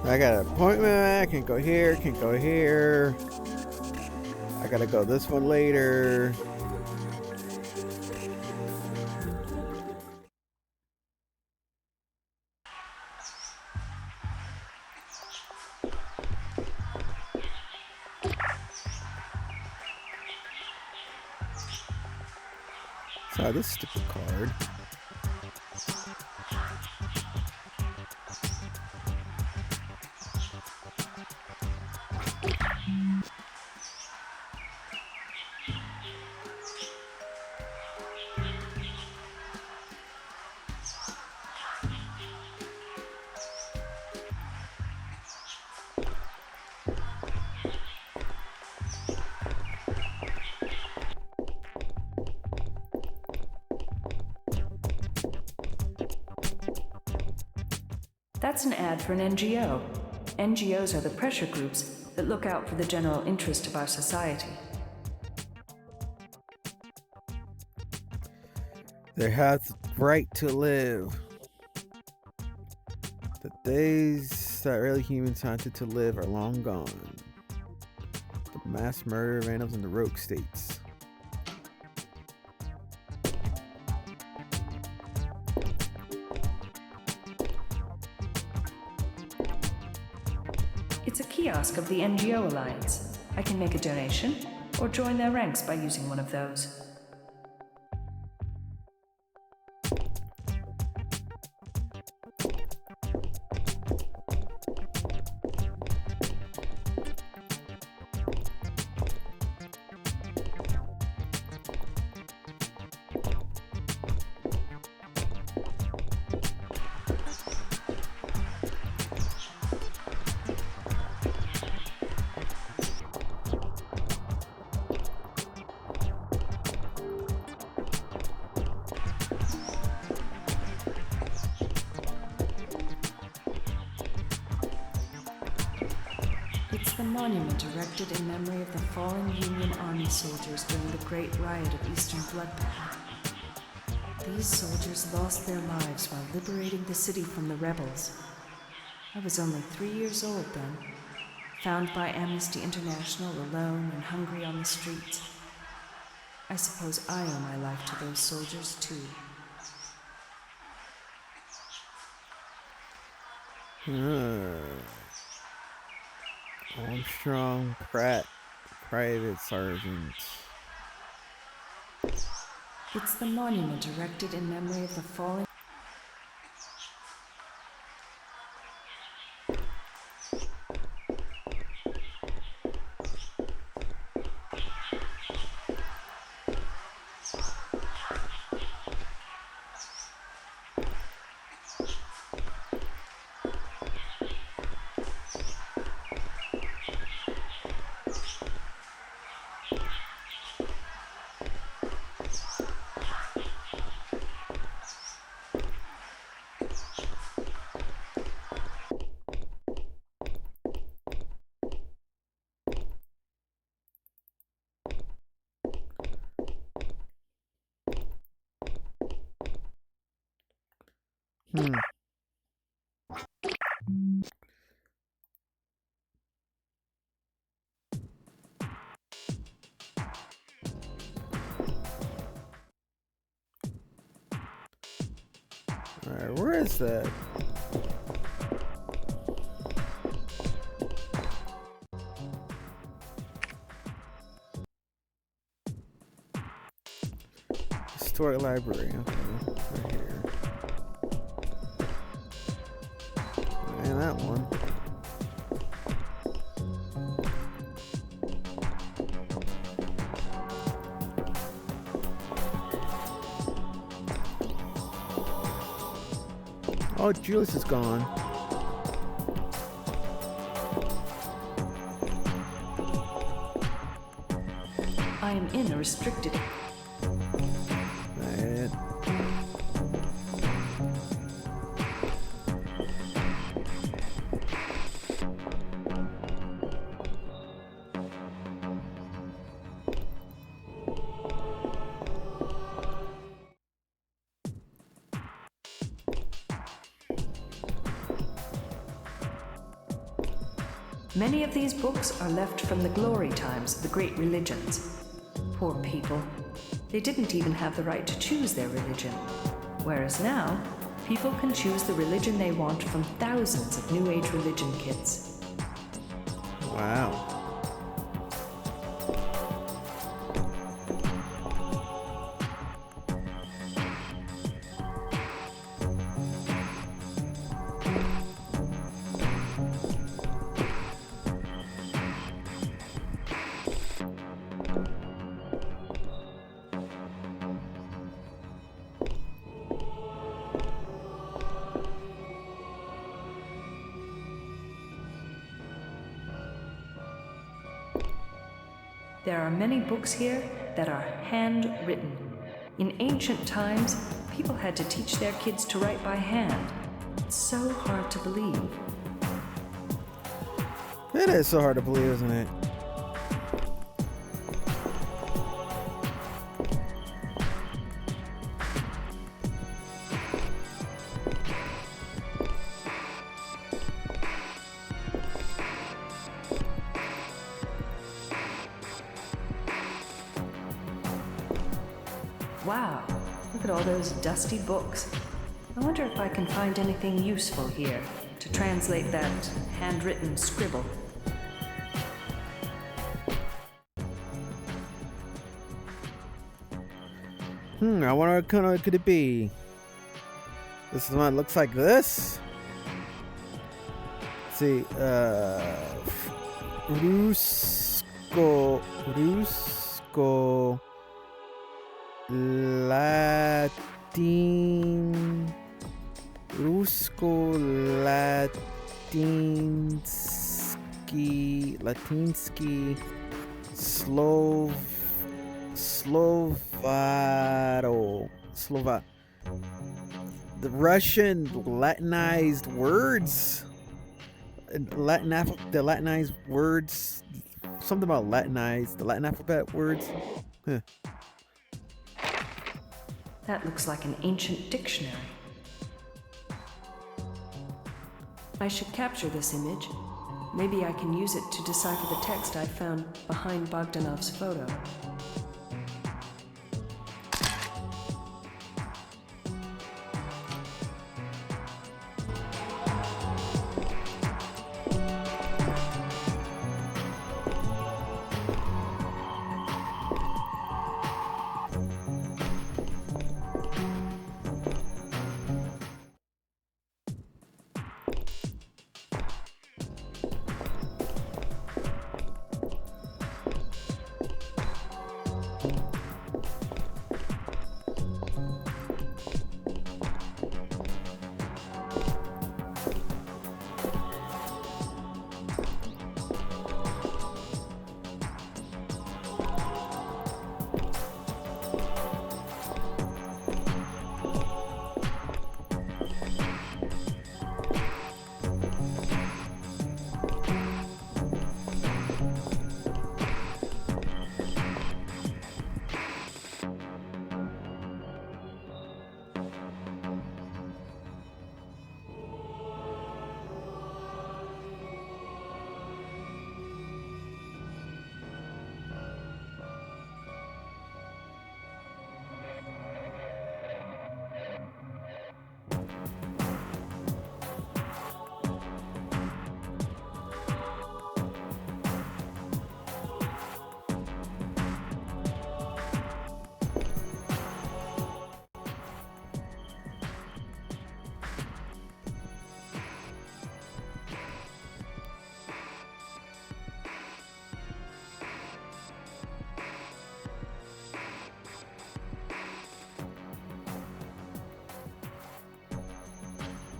I got an appointment. I can't go here. Can't go here. I gotta go this one later. Sorry, this stupid card. That's an ad for an NGO. NGOs are the pressure groups that look out for the general interest of our society. They have the right to live. The days that early humans wanted to live are long gone. The mass murder of animals in the rogue states. It's a kiosk of the NGO Alliance. I can make a donation or join their ranks by using one of those. It's the monument erected in memory of the fallen Union Army soldiers during the Great Riot of Eastern Bloodbath. These soldiers lost their lives while liberating the city from the rebels. I was only 3 years old then, found by Amnesty International alone and hungry on the streets. I suppose I owe my life to those soldiers too. Armstrong Pratt, Private Sergeant. It's the monument erected in memory of the fallen. Alright, where is that? Historic library, okay. Right here. And that one. Oh, Julius is gone. I am in a restricted. Right. Many of these books are left from the glory times of the great religions. Poor people. They didn't even have the right to choose their religion. Whereas now, people can choose the religion they want from thousands of New Age religion kits. Wow. There are many books here that are handwritten. In ancient times, people had to teach their kids to write by hand. It's so hard to believe. It is so hard to believe, isn't it? Wow, look at all those dusty books. I wonder if I can find anything useful here to translate that handwritten scribble. I wonder what kind of could it be? This is one that looks like this. Let's see, Rusco Latin, Latinsky, the Russian Latinized words, the Latinized words, something about Latinized, the Latin alphabet words. Huh. That looks like an ancient dictionary. I should capture this image. Maybe I can use it to decipher the text I found behind Bogdanov's photo.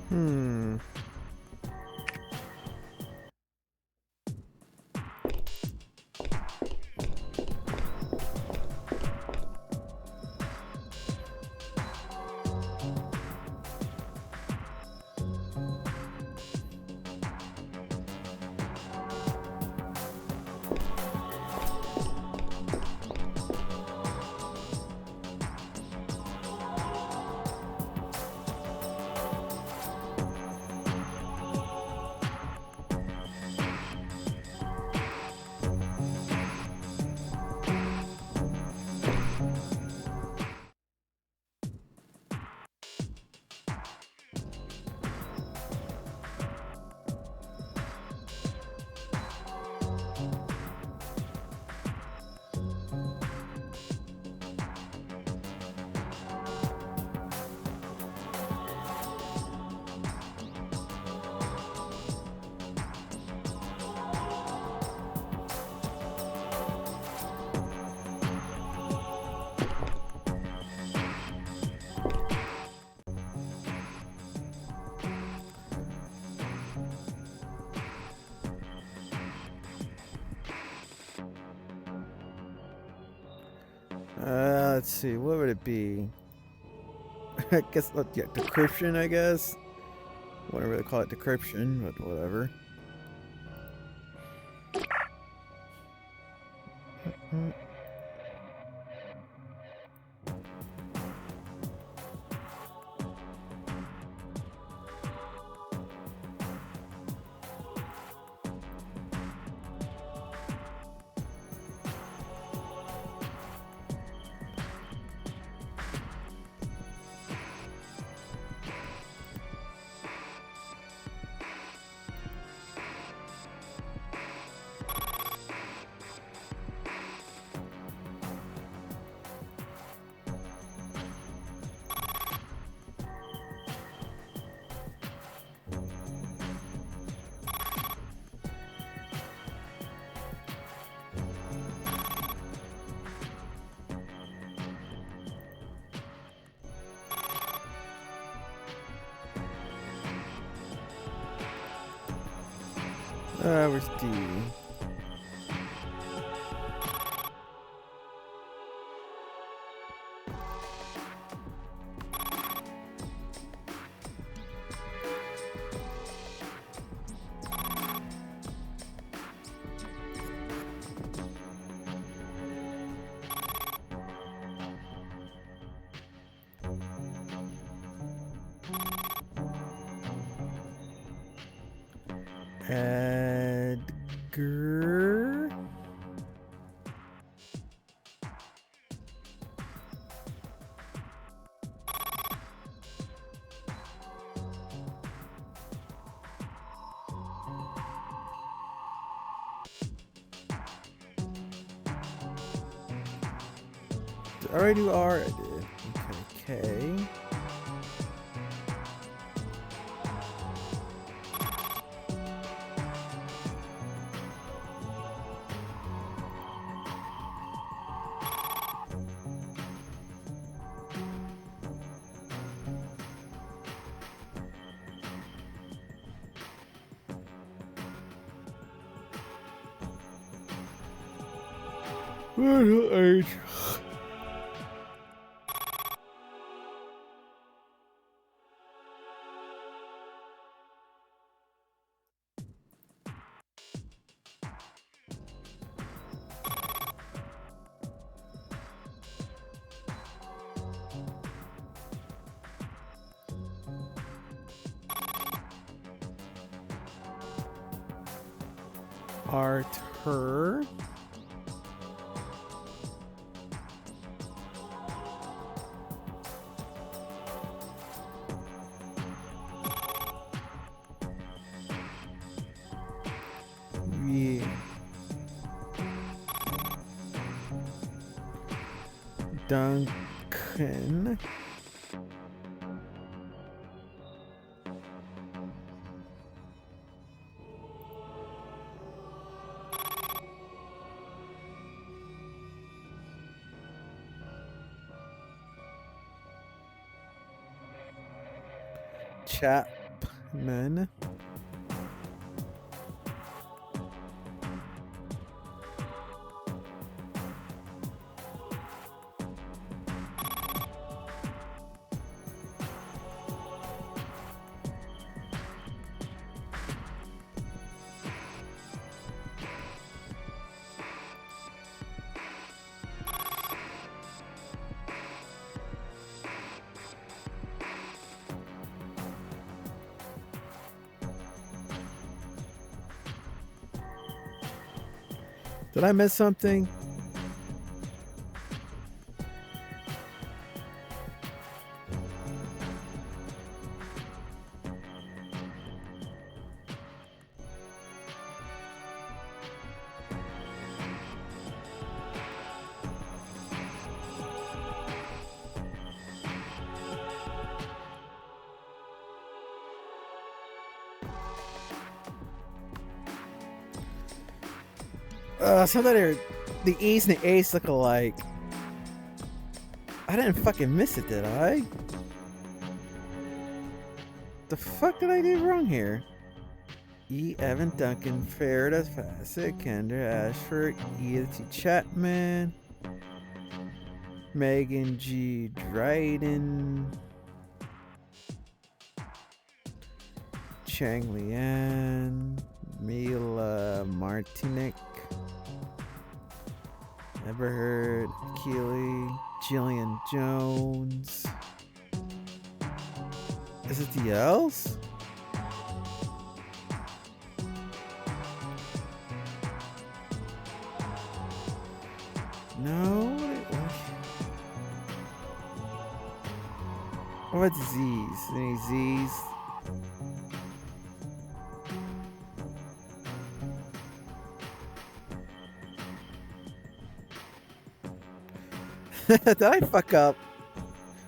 Hmm. Let's see. What would it be? I guess, yeah, decryption, I guess. Whatever they call it, decryption, but whatever. Where's D? Edgar. Did I already do R? I did. Okay, K. H. Arthur. Yeah. Duncan. Chapman. Men. Did I miss something? Somebody, the E's and the A's look alike. I didn't fucking miss it, did I? The fuck did I do wrong here? E. Evan Duncan, Farida Fassett, Kendra Ashford, Edith T. Chapman, Megan G. Dryden, Chang Lian, Mila Martinick, Eberhard Keeley, Jillian Jones. Is it the L's? No. What about Z's? Any Z's? Did I fuck up?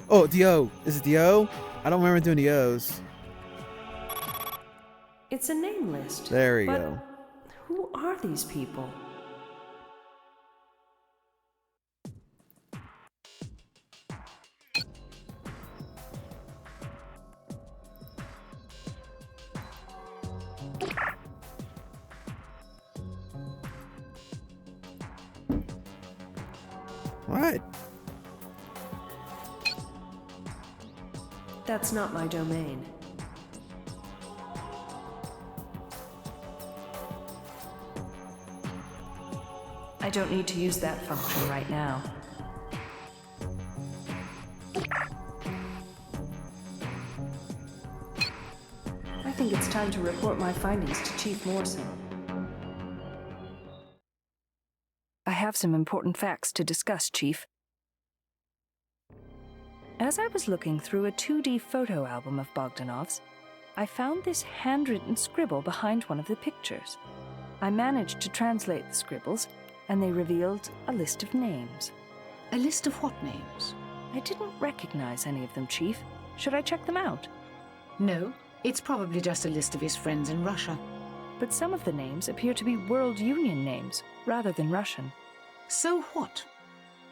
Oh, the O. Is it the O? I don't remember doing the O's. It's a name list. There we but go. Who are these people? What? That's not my domain. I don't need to use that function right now. I think it's time to report my findings to Chief Morrison. I have some important facts to discuss, Chief. As I was looking through a 2D photo album of Bogdanov's, I found this handwritten scribble behind one of the pictures. I managed to translate the scribbles, and they revealed a list of names. A list of what names? I didn't recognize any of them, Chief. Should I check them out? No, it's probably just a list of his friends in Russia. But some of the names appear to be World Union names, rather than Russian. So what?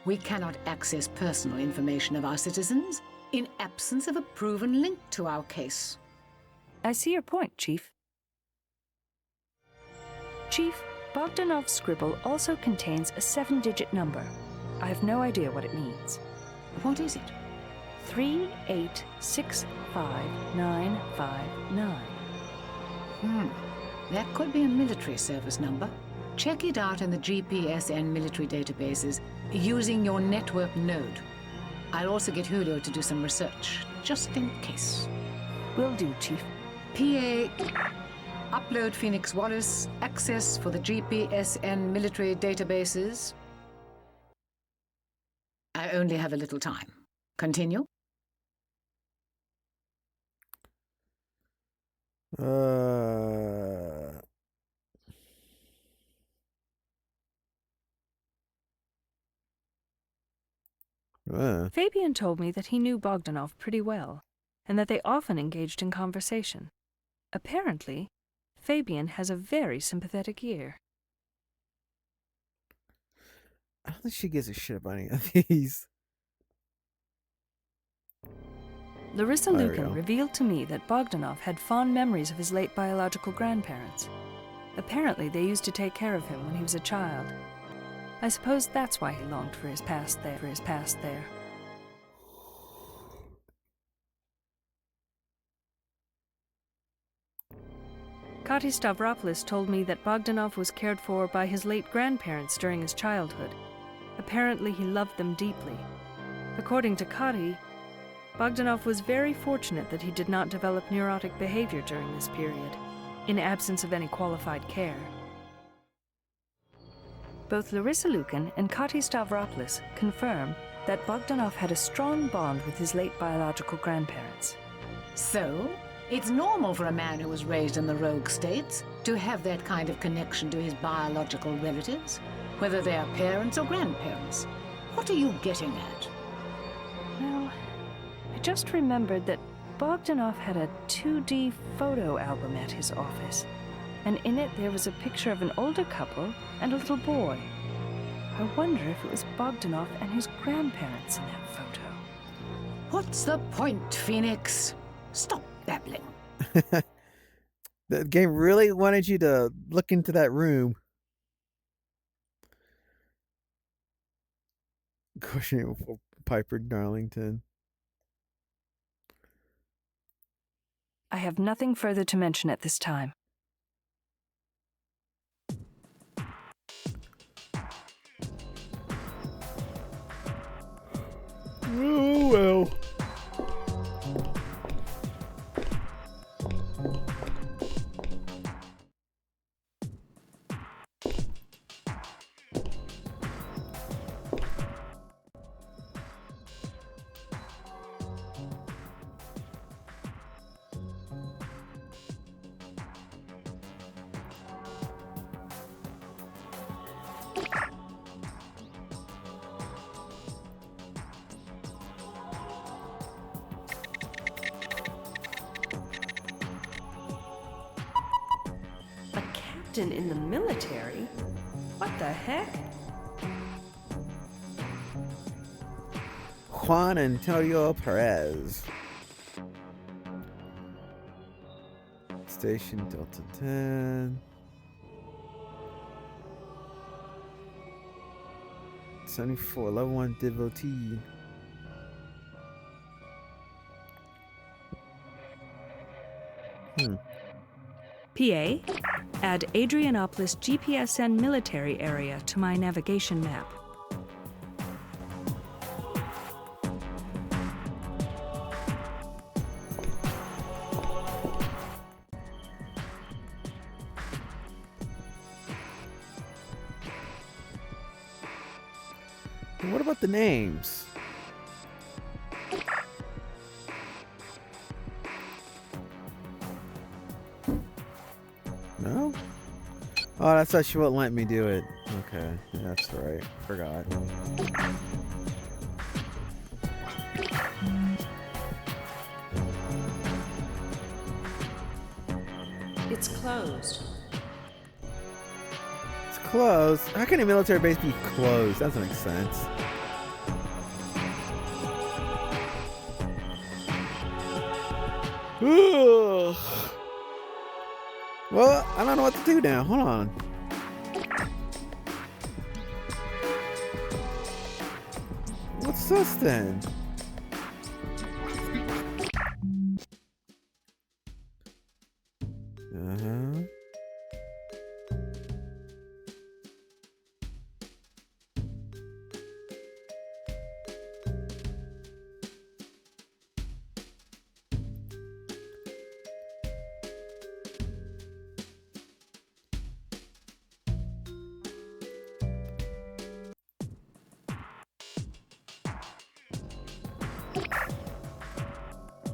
We cannot access personal information of our citizens in absence of a proven link to our case. I see your point, Chief. Chief, Bogdanov's scribble also contains a 7-digit number. I have no idea what it means. What is it? 3865959. That could be a military service number. Check it out in the GPS and military databases using your network node. I'll also get Julio to do some research, just in case. Will do, Chief. PA, upload Phoenix Wallace, access for the GPS and military databases. I only have a little time. Continue. Fabian told me that he knew Bogdanov pretty well, and that they often engaged in conversation. Apparently, Fabian has a very sympathetic ear. I don't think she gives a shit about any of these. Larissa There we Lucan go. revealed to me that Bogdanov had fond memories of his late biological grandparents. Apparently, they used to take care of him when he was a child. I suppose that's why he longed for his past there. Kati Stavropoulos told me that Bogdanov was cared for by his late grandparents during his childhood. Apparently, he loved them deeply. According to Kati, Bogdanov was very fortunate that he did not develop neurotic behavior during this period, in absence of any qualified care. Both Larissa Lucan and Kati Stavropoulos confirm that Bogdanov had a strong bond with his late biological grandparents. So, it's normal for a man who was raised in the Rogue States to have that kind of connection to his biological relatives, whether they are parents or grandparents. What are you getting at? Well, I just remembered that Bogdanov had a 2D photo album at his office, and in it there was a picture of an older couple and a little boy. I wonder if it was Bogdanov and his grandparents in that photo. What's the point, Phoenix? Stop babbling. The game really wanted you to look into that room. Question for Piper Darlington. I have nothing further to mention at this time. Oh well. In the military? What the heck? Juan Antonio Perez. Station Delta 10. 74, level 1 devotee. PA, add Adrianopolis GPSN military area to my navigation map. What about the names? No? Oh, that's why she wouldn't let me do it. Okay, yeah, that's right. Forgot. It's closed. It's closed. How can a military base be closed? That doesn't make sense. Ugh. Well, I don't know what to do now. Hold on. What's this then? Uh-huh.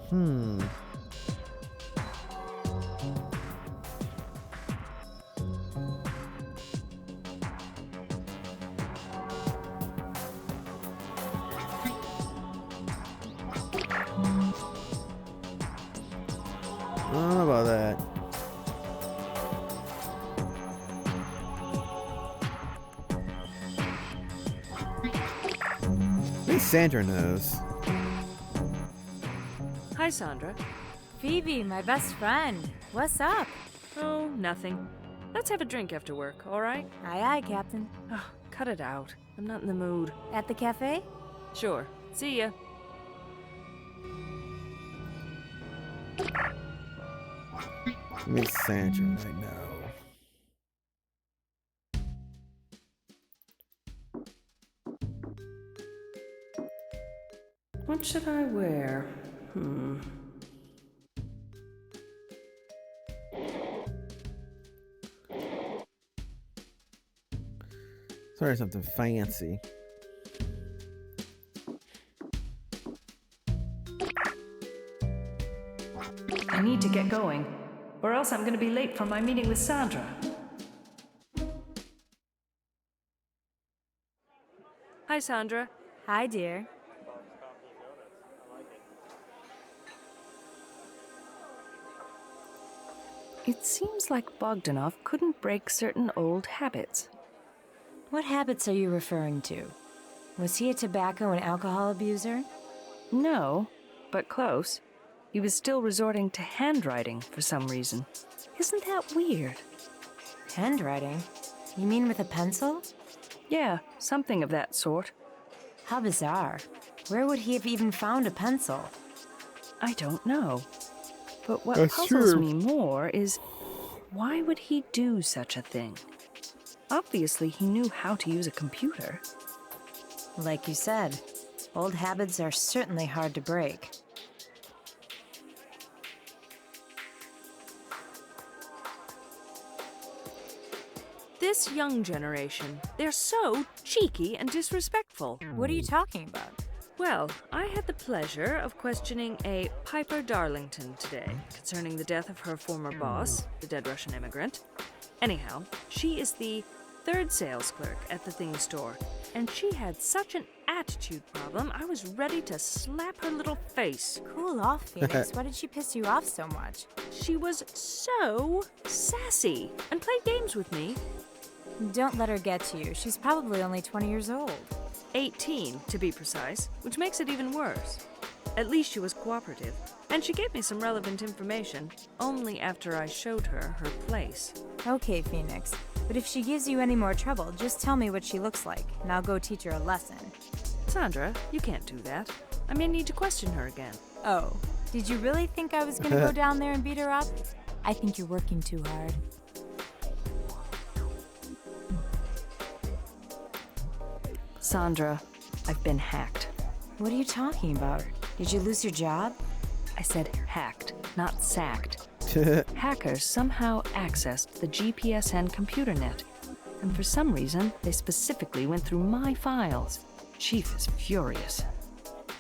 Hmm. I don't know about that. Maybe Sandra knows. Hi, Hi, Sandra. Phoebe, my best friend. What's up? Oh, nothing. Let's have a drink after work, all right? Aye, aye, Captain. Oh, cut it out. I'm not in the mood. At the cafe? Sure. See ya. Miss Sandra right now. What should I wear? Sorry, something fancy. I need to get going, or else I'm going to be late for my meeting with Sandra. Hi, Sandra. Hi, dear. It seems like Bogdanov couldn't break certain old habits. What habits are you referring to? Was he a tobacco and alcohol abuser? No, but close. He was still resorting to handwriting for some reason. Isn't that weird? Handwriting? You mean with a pencil? Yeah, something of that sort. How bizarre. Where would he have even found a pencil? I don't know. But what That's puzzles true. me more is, why would he do such a thing? Obviously, he knew how to use a computer. Like you said, old habits are certainly hard to break. This young generation, they're so cheeky and disrespectful. What are you talking about? Well, I had the pleasure of questioning a Piper Darlington today concerning the death of her former boss, the dead Russian immigrant. Anyhow, she is the third sales clerk at the thing store, and she had such an attitude problem, I was ready to slap her little face. Cool off, Phoenix. Why did she piss you off so much? She was so sassy and played games with me. Don't let her get to you. She's probably only 20 years old. 18, to be precise, which makes it even worse. At least she was cooperative, and she gave me some relevant information, only after I showed her her place. Okay, Phoenix. But if she gives you any more trouble, just tell me what she looks like, and I'll go teach her a lesson. Sandra, you can't do that. I may need to question her again. Oh, did you really think I was gonna go down there and beat her up? I think you're working too hard. Sandra, I've been hacked. What are you talking about? Did you lose your job? I said hacked, not sacked. Hackers somehow accessed the GPSN computer net, and for some reason, they specifically went through my files. Chief is furious.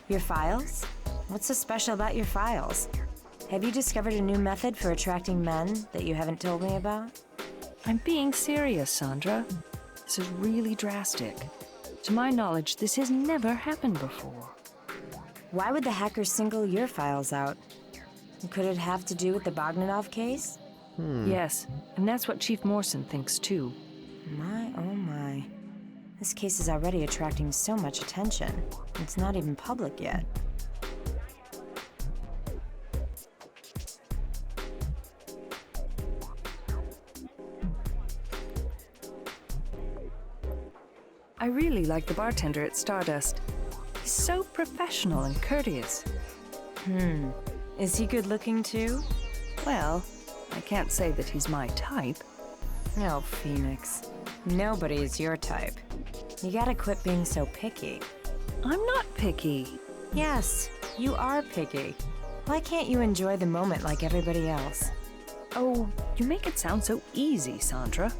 Your files? What's so special about your files? Have you discovered a new method for attracting men that you haven't told me about? I'm being serious, Sandra. This is really drastic. To my knowledge, this has never happened before. Why would the hackers single your files out? Could it have to do with the Bogdanov case? Yes, and that's what Chief Morrison thinks too. My, oh my. This case is already attracting so much attention. It's not even public yet. I really like the bartender at Stardust. He's so professional and courteous. Is he good looking too? Well, I can't say that he's my type. No, Phoenix. Nobody is your type. You gotta quit being so picky. I'm not picky. Yes, you are picky. Why can't you enjoy the moment like everybody else? Oh, you make it sound so easy, Sandra.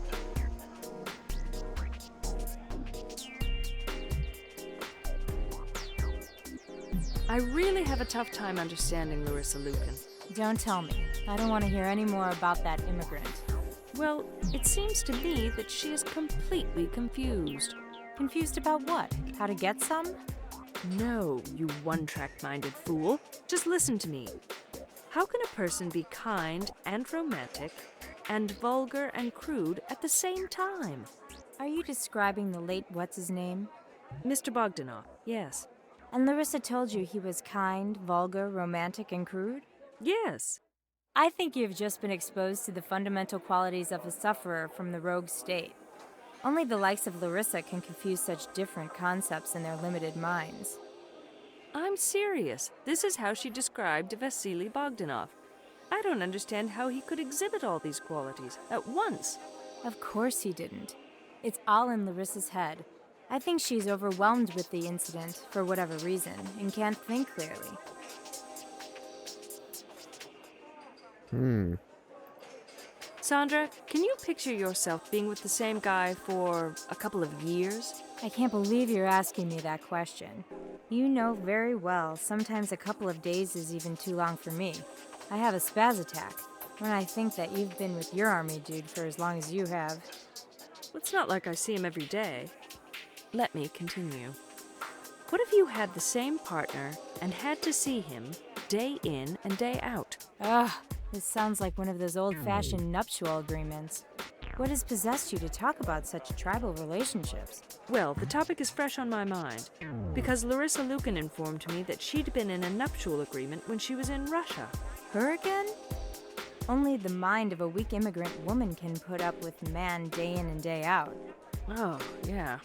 I really have a tough time understanding Larissa Lukin. Don't tell me. I don't want to hear any more about that immigrant. Well, it seems to me that she is completely confused. Confused about what? How to get some? No, you one-track-minded fool. Just listen to me. How can a person be kind and romantic and vulgar and crude at the same time? Are you describing the late what's-his-name? Mr. Bogdanov, yes. And Larissa told you he was kind, vulgar, romantic, and crude? Yes. I think you've just been exposed to the fundamental qualities of a sufferer from the rogue state. Only the likes of Larissa can confuse such different concepts in their limited minds. I'm serious. This is how she described Vasily Bogdanov. I don't understand how he could exhibit all these qualities at once. Of course he didn't. It's all in Larissa's head. I think she's overwhelmed with the incident, for whatever reason, and can't think clearly. Sandra, can you picture yourself being with the same guy for a couple of years? I can't believe you're asking me that question. You know very well, sometimes a couple of days is even too long for me. I have a spaz attack when I think that you've been with your army dude for as long as you have. It's not like I see him every day. Let me continue. What if you had the same partner and had to see him day in and day out? Ugh, this sounds like one of those old-fashioned nuptial agreements. What has possessed you to talk about such tribal relationships? Well, the topic is fresh on my mind, because Larissa Lukin informed me that she'd been in a nuptial agreement when she was in Russia. Her again? Only the mind of a weak immigrant woman can put up with a man day in and day out. Oh, yeah.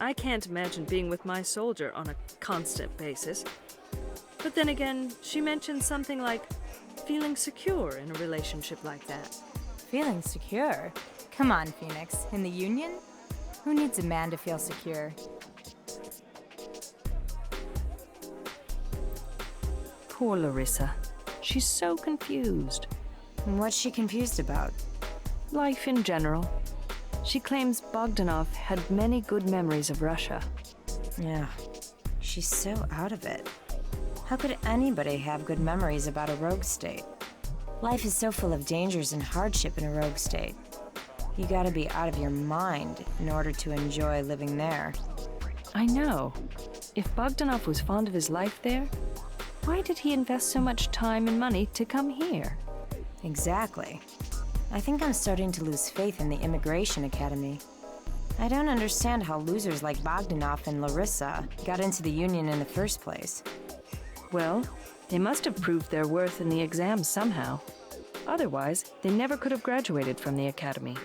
I can't imagine being with my soldier on a constant basis. But then again, she mentioned something like feeling secure in a relationship like that. Feeling secure? Come on, Phoenix. In the Union? Who needs a man to feel secure? Poor Larissa. She's so confused. And what's she confused about? Life in general. She claims Bogdanov had many good memories of Russia. Yeah, she's so out of it. How could anybody have good memories about a rogue state? Life is so full of dangers and hardship in a rogue state. You gotta be out of your mind in order to enjoy living there. I know. If Bogdanov was fond of his life there, why did he invest so much time and money to come here? Exactly. I think I'm starting to lose faith in the Immigration Academy. I don't understand how losers like Bogdanov and Larissa got into the Union in the first place. Well, they must have proved their worth in the exams somehow. Otherwise, they never could have graduated from the academy.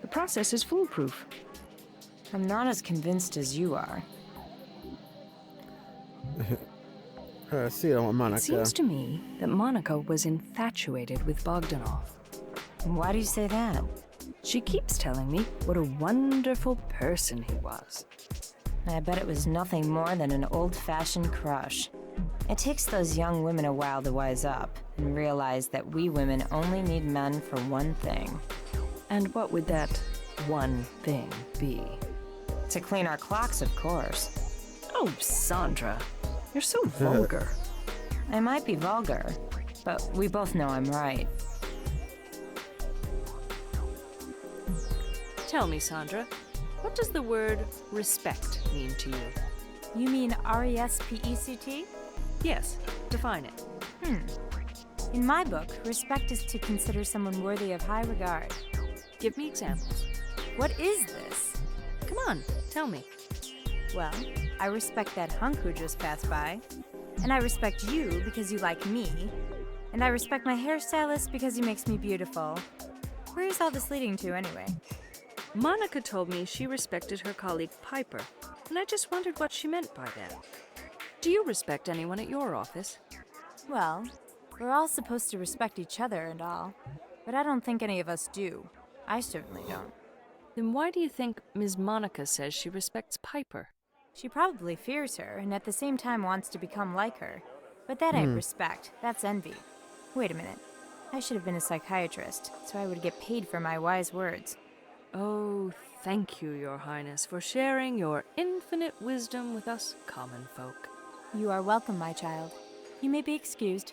The process is foolproof. I'm not as convinced as you are. See you, Monica. It seems to me that Monica was infatuated with Bogdanov. Why do you say that? She keeps telling me what a wonderful person he was. I bet it was nothing more than an old-fashioned crush. It takes those young women a while to wise up and realize that we women only need men for one thing. And what would that one thing be? To clean our clocks, of course. Oh, Sandra, you're so vulgar. I might be vulgar, but we both know I'm right. Tell me, Sandra, what does the word respect mean to you? You mean R-E-S-P-E-C-T? Yes, define it. In my book, respect is to consider someone worthy of high regard. Give me examples. What is this? Come on, tell me. Well, I respect that hunk who just passed by. And I respect you because you like me. And I respect my hairstylist because he makes me beautiful. Where is all this leading to, anyway? Monica told me she respected her colleague Piper, and I just wondered what she meant by that. Do you respect anyone at your office? Well, we're all supposed to respect each other and all, but I don't think any of us do. I certainly don't. Then why do you think Ms. Monica says she respects Piper? She probably fears her and at the same time wants to become like her. But that ain't respect, that's envy. Wait a minute. I should have been a psychiatrist, so I would get paid for my wise words. Oh, thank you, Your Highness, for sharing your infinite wisdom with us common folk. You are welcome, my child. You may be excused.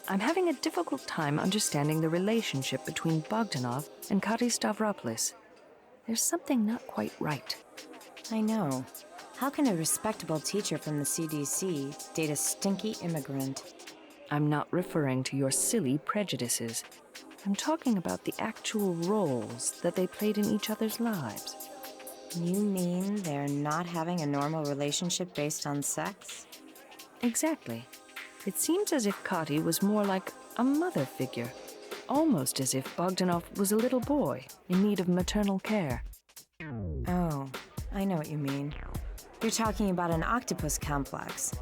I'm having a difficult time understanding the relationship between Bogdanov and Kati Stavropoulos. There's something not quite right. I know. How can a respectable teacher from the CDC date a stinky immigrant? I'm not referring to your silly prejudices. I'm talking about the actual roles that they played in each other's lives. You mean they're not having a normal relationship based on sex? Exactly. It seems as if Kati was more like a mother figure. Almost as if Bogdanov was a little boy in need of maternal care. Oh, I know what you mean. You're talking about an octopus complex.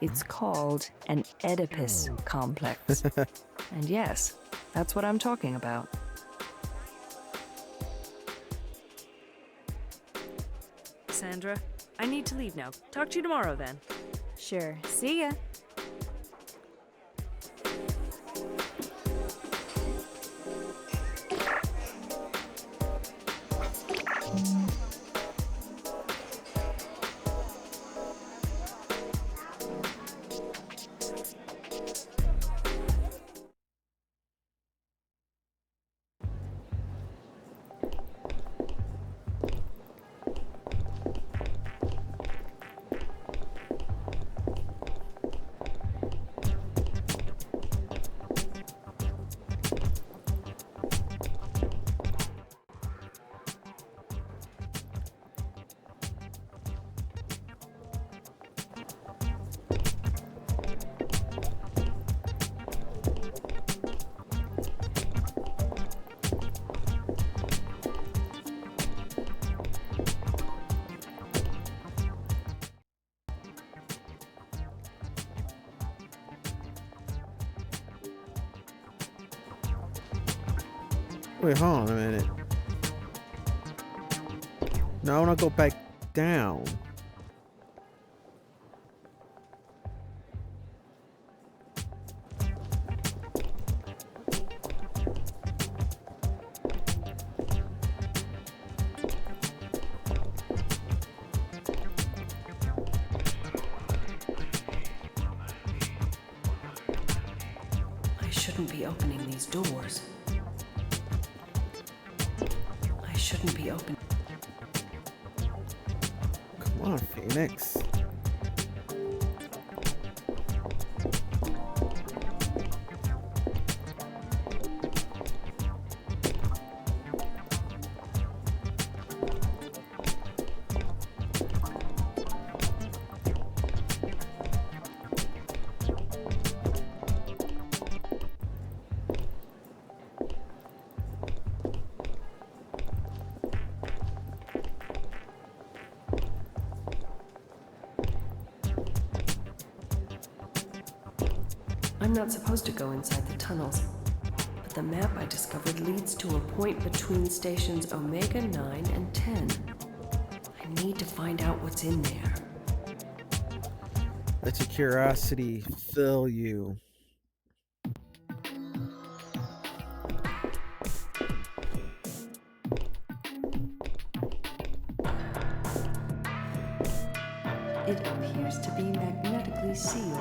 It's called an Oedipus complex. And yes, that's what I'm talking about. Sandra, I need to leave now. Talk to you tomorrow then. Sure. See ya. Wait, hold on a minute. No, I want to go back down. I shouldn't be opening these doors. I shouldn't be opening. Come on, Phoenix. I'm not supposed to go inside the tunnels, but the map I discovered leads to a point between stations Omega 9 and 10. I need to find out what's in there. Let your curiosity fill you. It appears to be magnetically sealed.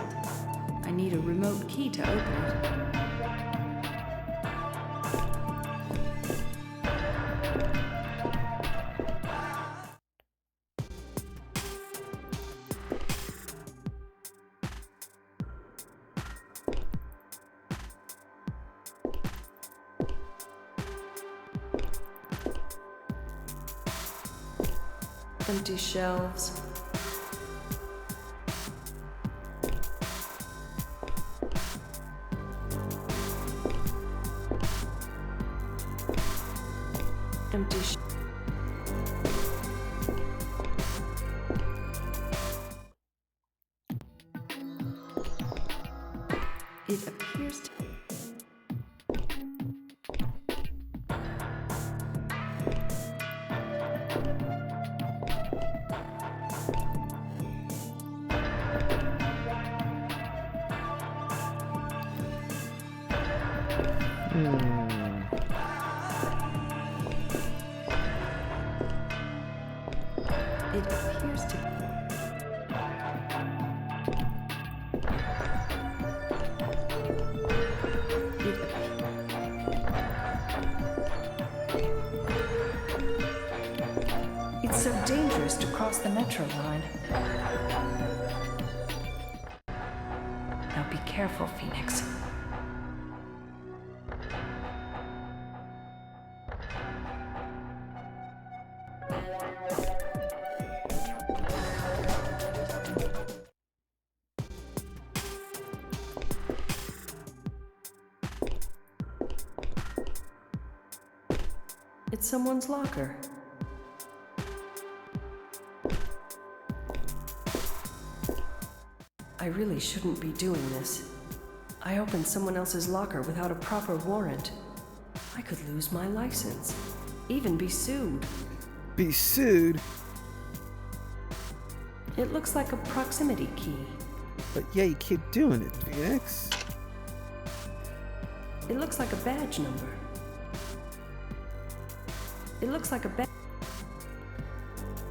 I need a remote key to open it. Empty shelves. Empty It appears to... It appears to... It's so dangerous to cross the metro line. Now be careful, Phoenix. It's someone's locker. I really shouldn't be doing this. I opened someone else's locker without a proper warrant. I could lose my license, even be sued. Be sued? It looks like a proximity key. But yeah, you keep doing it, Phoenix. It looks like a badge number. It looks like a badge.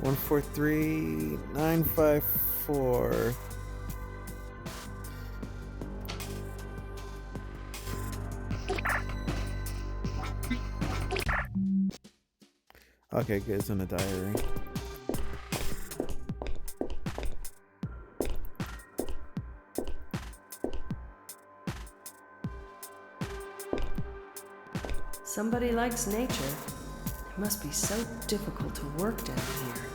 143954. Okay, good. It's in a diary. Somebody likes nature. It must be so difficult to work down here.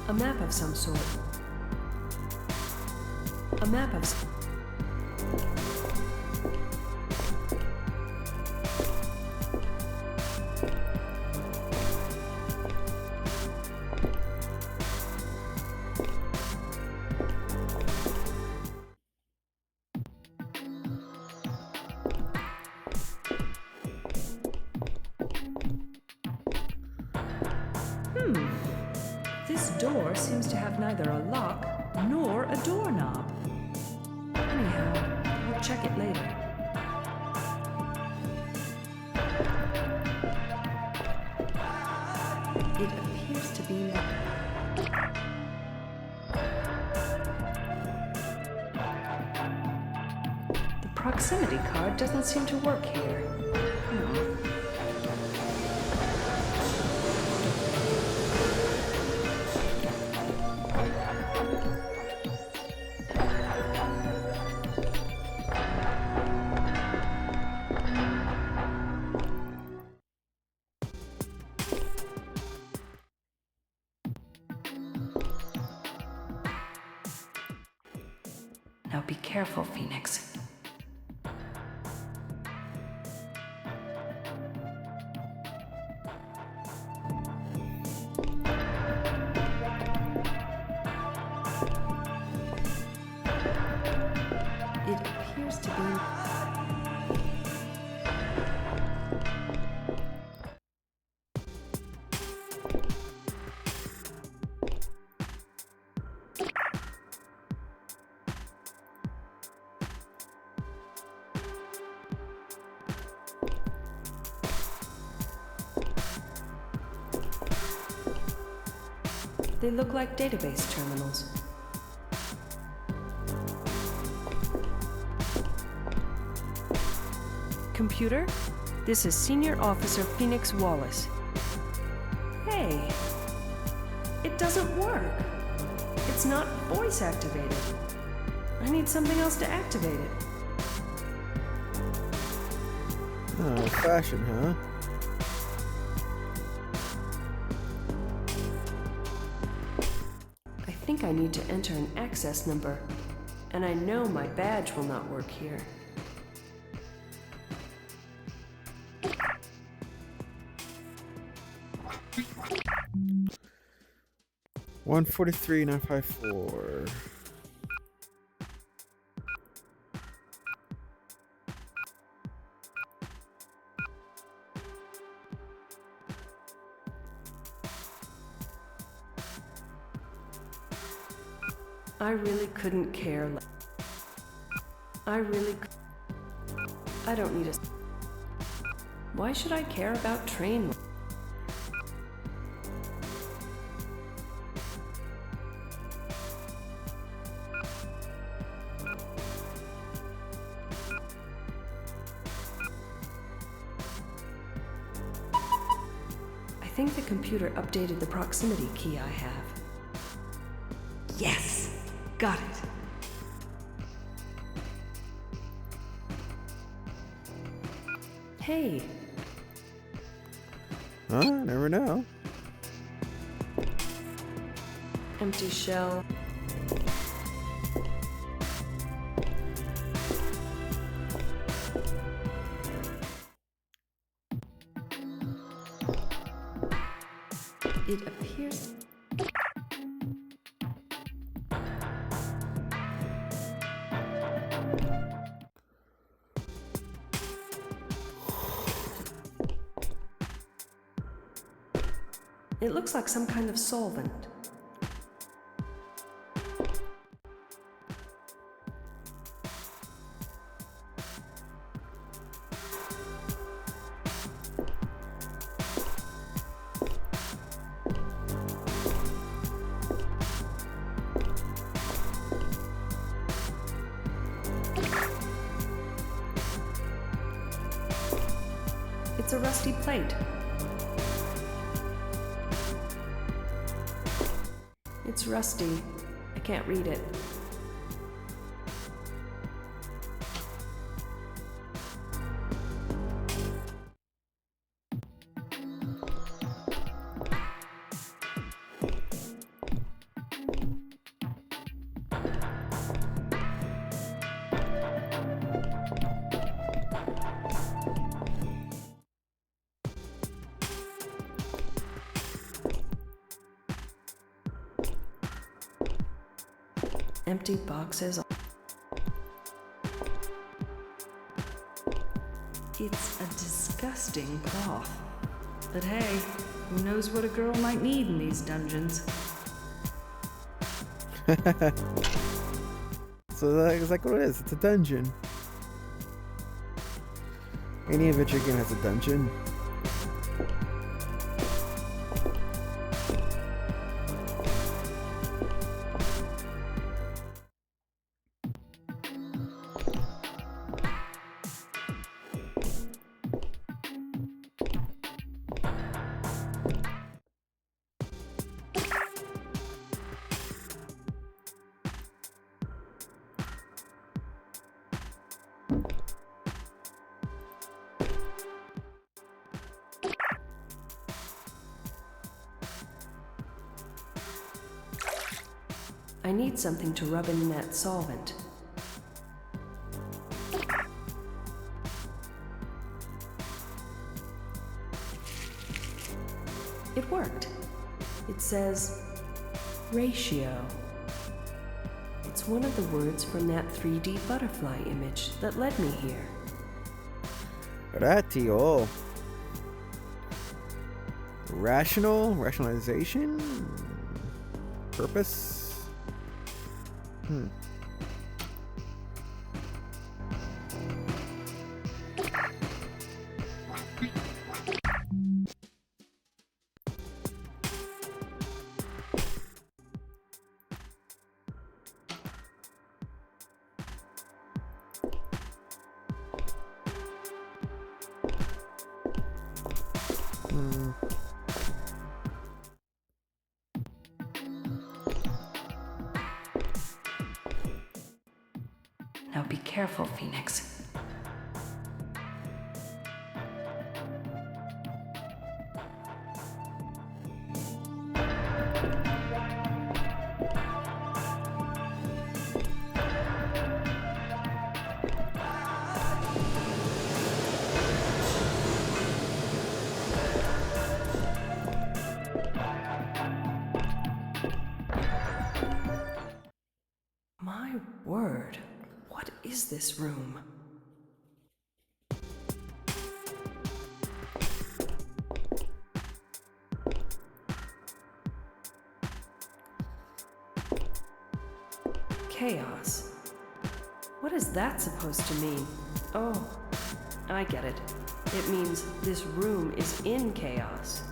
A map of some sort. A map of some... This door seems to have neither a lock nor a doorknob. Anyhow, I'll check it later. It appears to be... The proximity card doesn't seem to work here. Now be careful, Phoenix. It appears to be... They look like database terminals. Computer, this is Senior Officer Phoenix Wallace. Hey, it doesn't work. It's not voice activated. I need something else to activate it. Oh, fashion, huh? I think I need to enter an access number, and I know my badge will not work here. One 43,954. I really couldn't care. I don't need a... Why should I care about train? I think the computer updated the proximity key I have. Yes! Got it. Hey. Huh? Never know. Empty shell. It appears. It looks like some kind of solvent. It's a rusty plate. It's rusty. I can't read it. Empty boxes. It's a disgusting cloth. But hey, who knows what a girl might need in these dungeons? So that's exactly what it is. It's a dungeon. Any adventure game has a dungeon. I need something to rub in that solvent. It worked. It says ratio. It's one of the words from that 3D butterfly image that led me here. Ratio. Rationalization? Purpose? Now be careful, Phoenix. My word, what is this room? Chaos. What is that supposed to mean? Oh, I get it. It means this room is in chaos.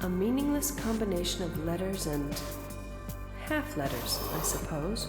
A meaningless combination of letters and half letters, I suppose.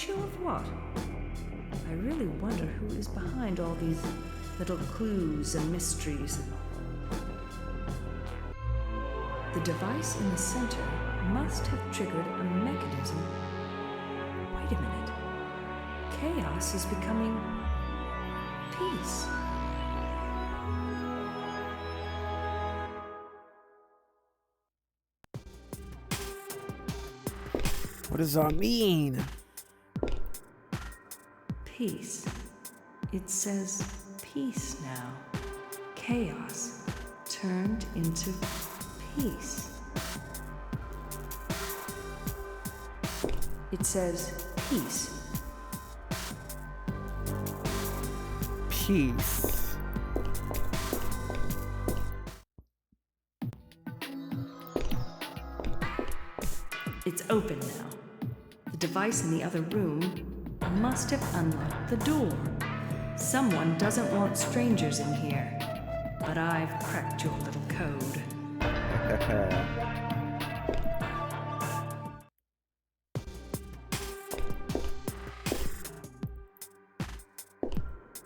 ratio of what? I really wonder who is behind all these little clues and mysteries. The device in the center must have triggered a mechanism. Wait a minute. Chaos is becoming peace. What does that mean? Peace. It says peace now. Chaos turned into peace. It says peace. Peace. It's open now. The device in the other room must have unlocked the door. Someone doesn't want strangers in here. But I've cracked your little code.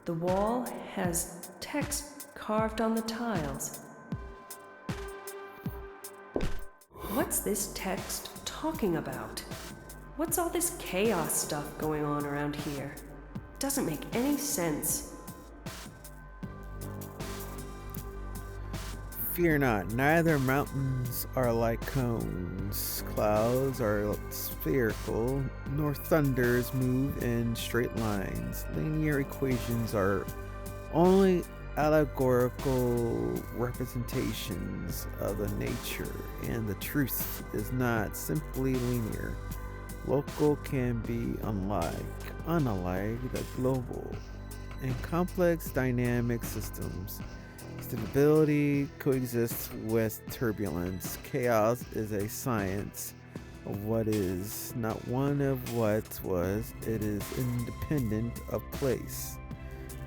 The wall has text carved on the tiles. What's this text talking about? What's all this chaos stuff going on around here? Doesn't make any sense. Fear not, neither mountains are like cones, clouds are spherical, nor thunders move in straight lines. Linear equations are only allegorical representations of the nature, and the truth is not simply linear. Local can be unlike the global. In complex dynamic systems, stability coexists with turbulence. Chaos is a science of what is, not one of what was. It is independent of place.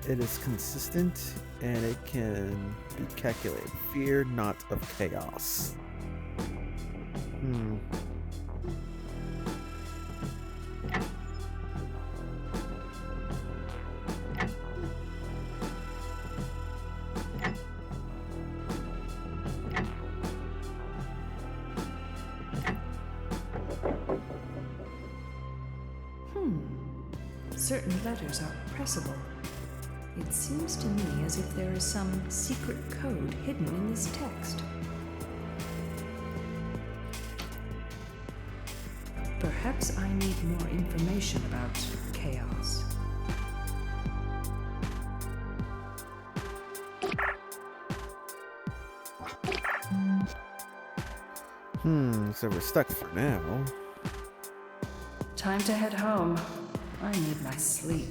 It is consistent and it can be calculated. Fear not of chaos. Certain letters are pressable. It seems to me as if there is some secret code hidden in this text. Perhaps I need more information about chaos. So we're stuck for now. Time to head home. I need my sleep.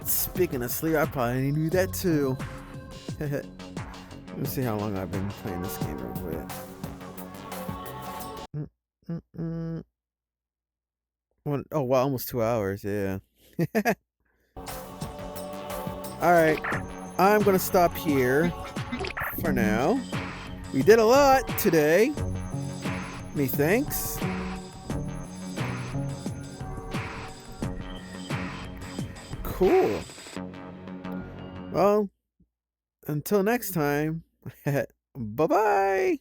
Speaking of sleep, I probably need to do that too. Let's see how long I've been playing this game real quick. Oh wow, almost 2 hours, yeah. Alright, I'm gonna stop here for now. We did a lot today. Methinks. Cool. Well, until next time, bye-bye.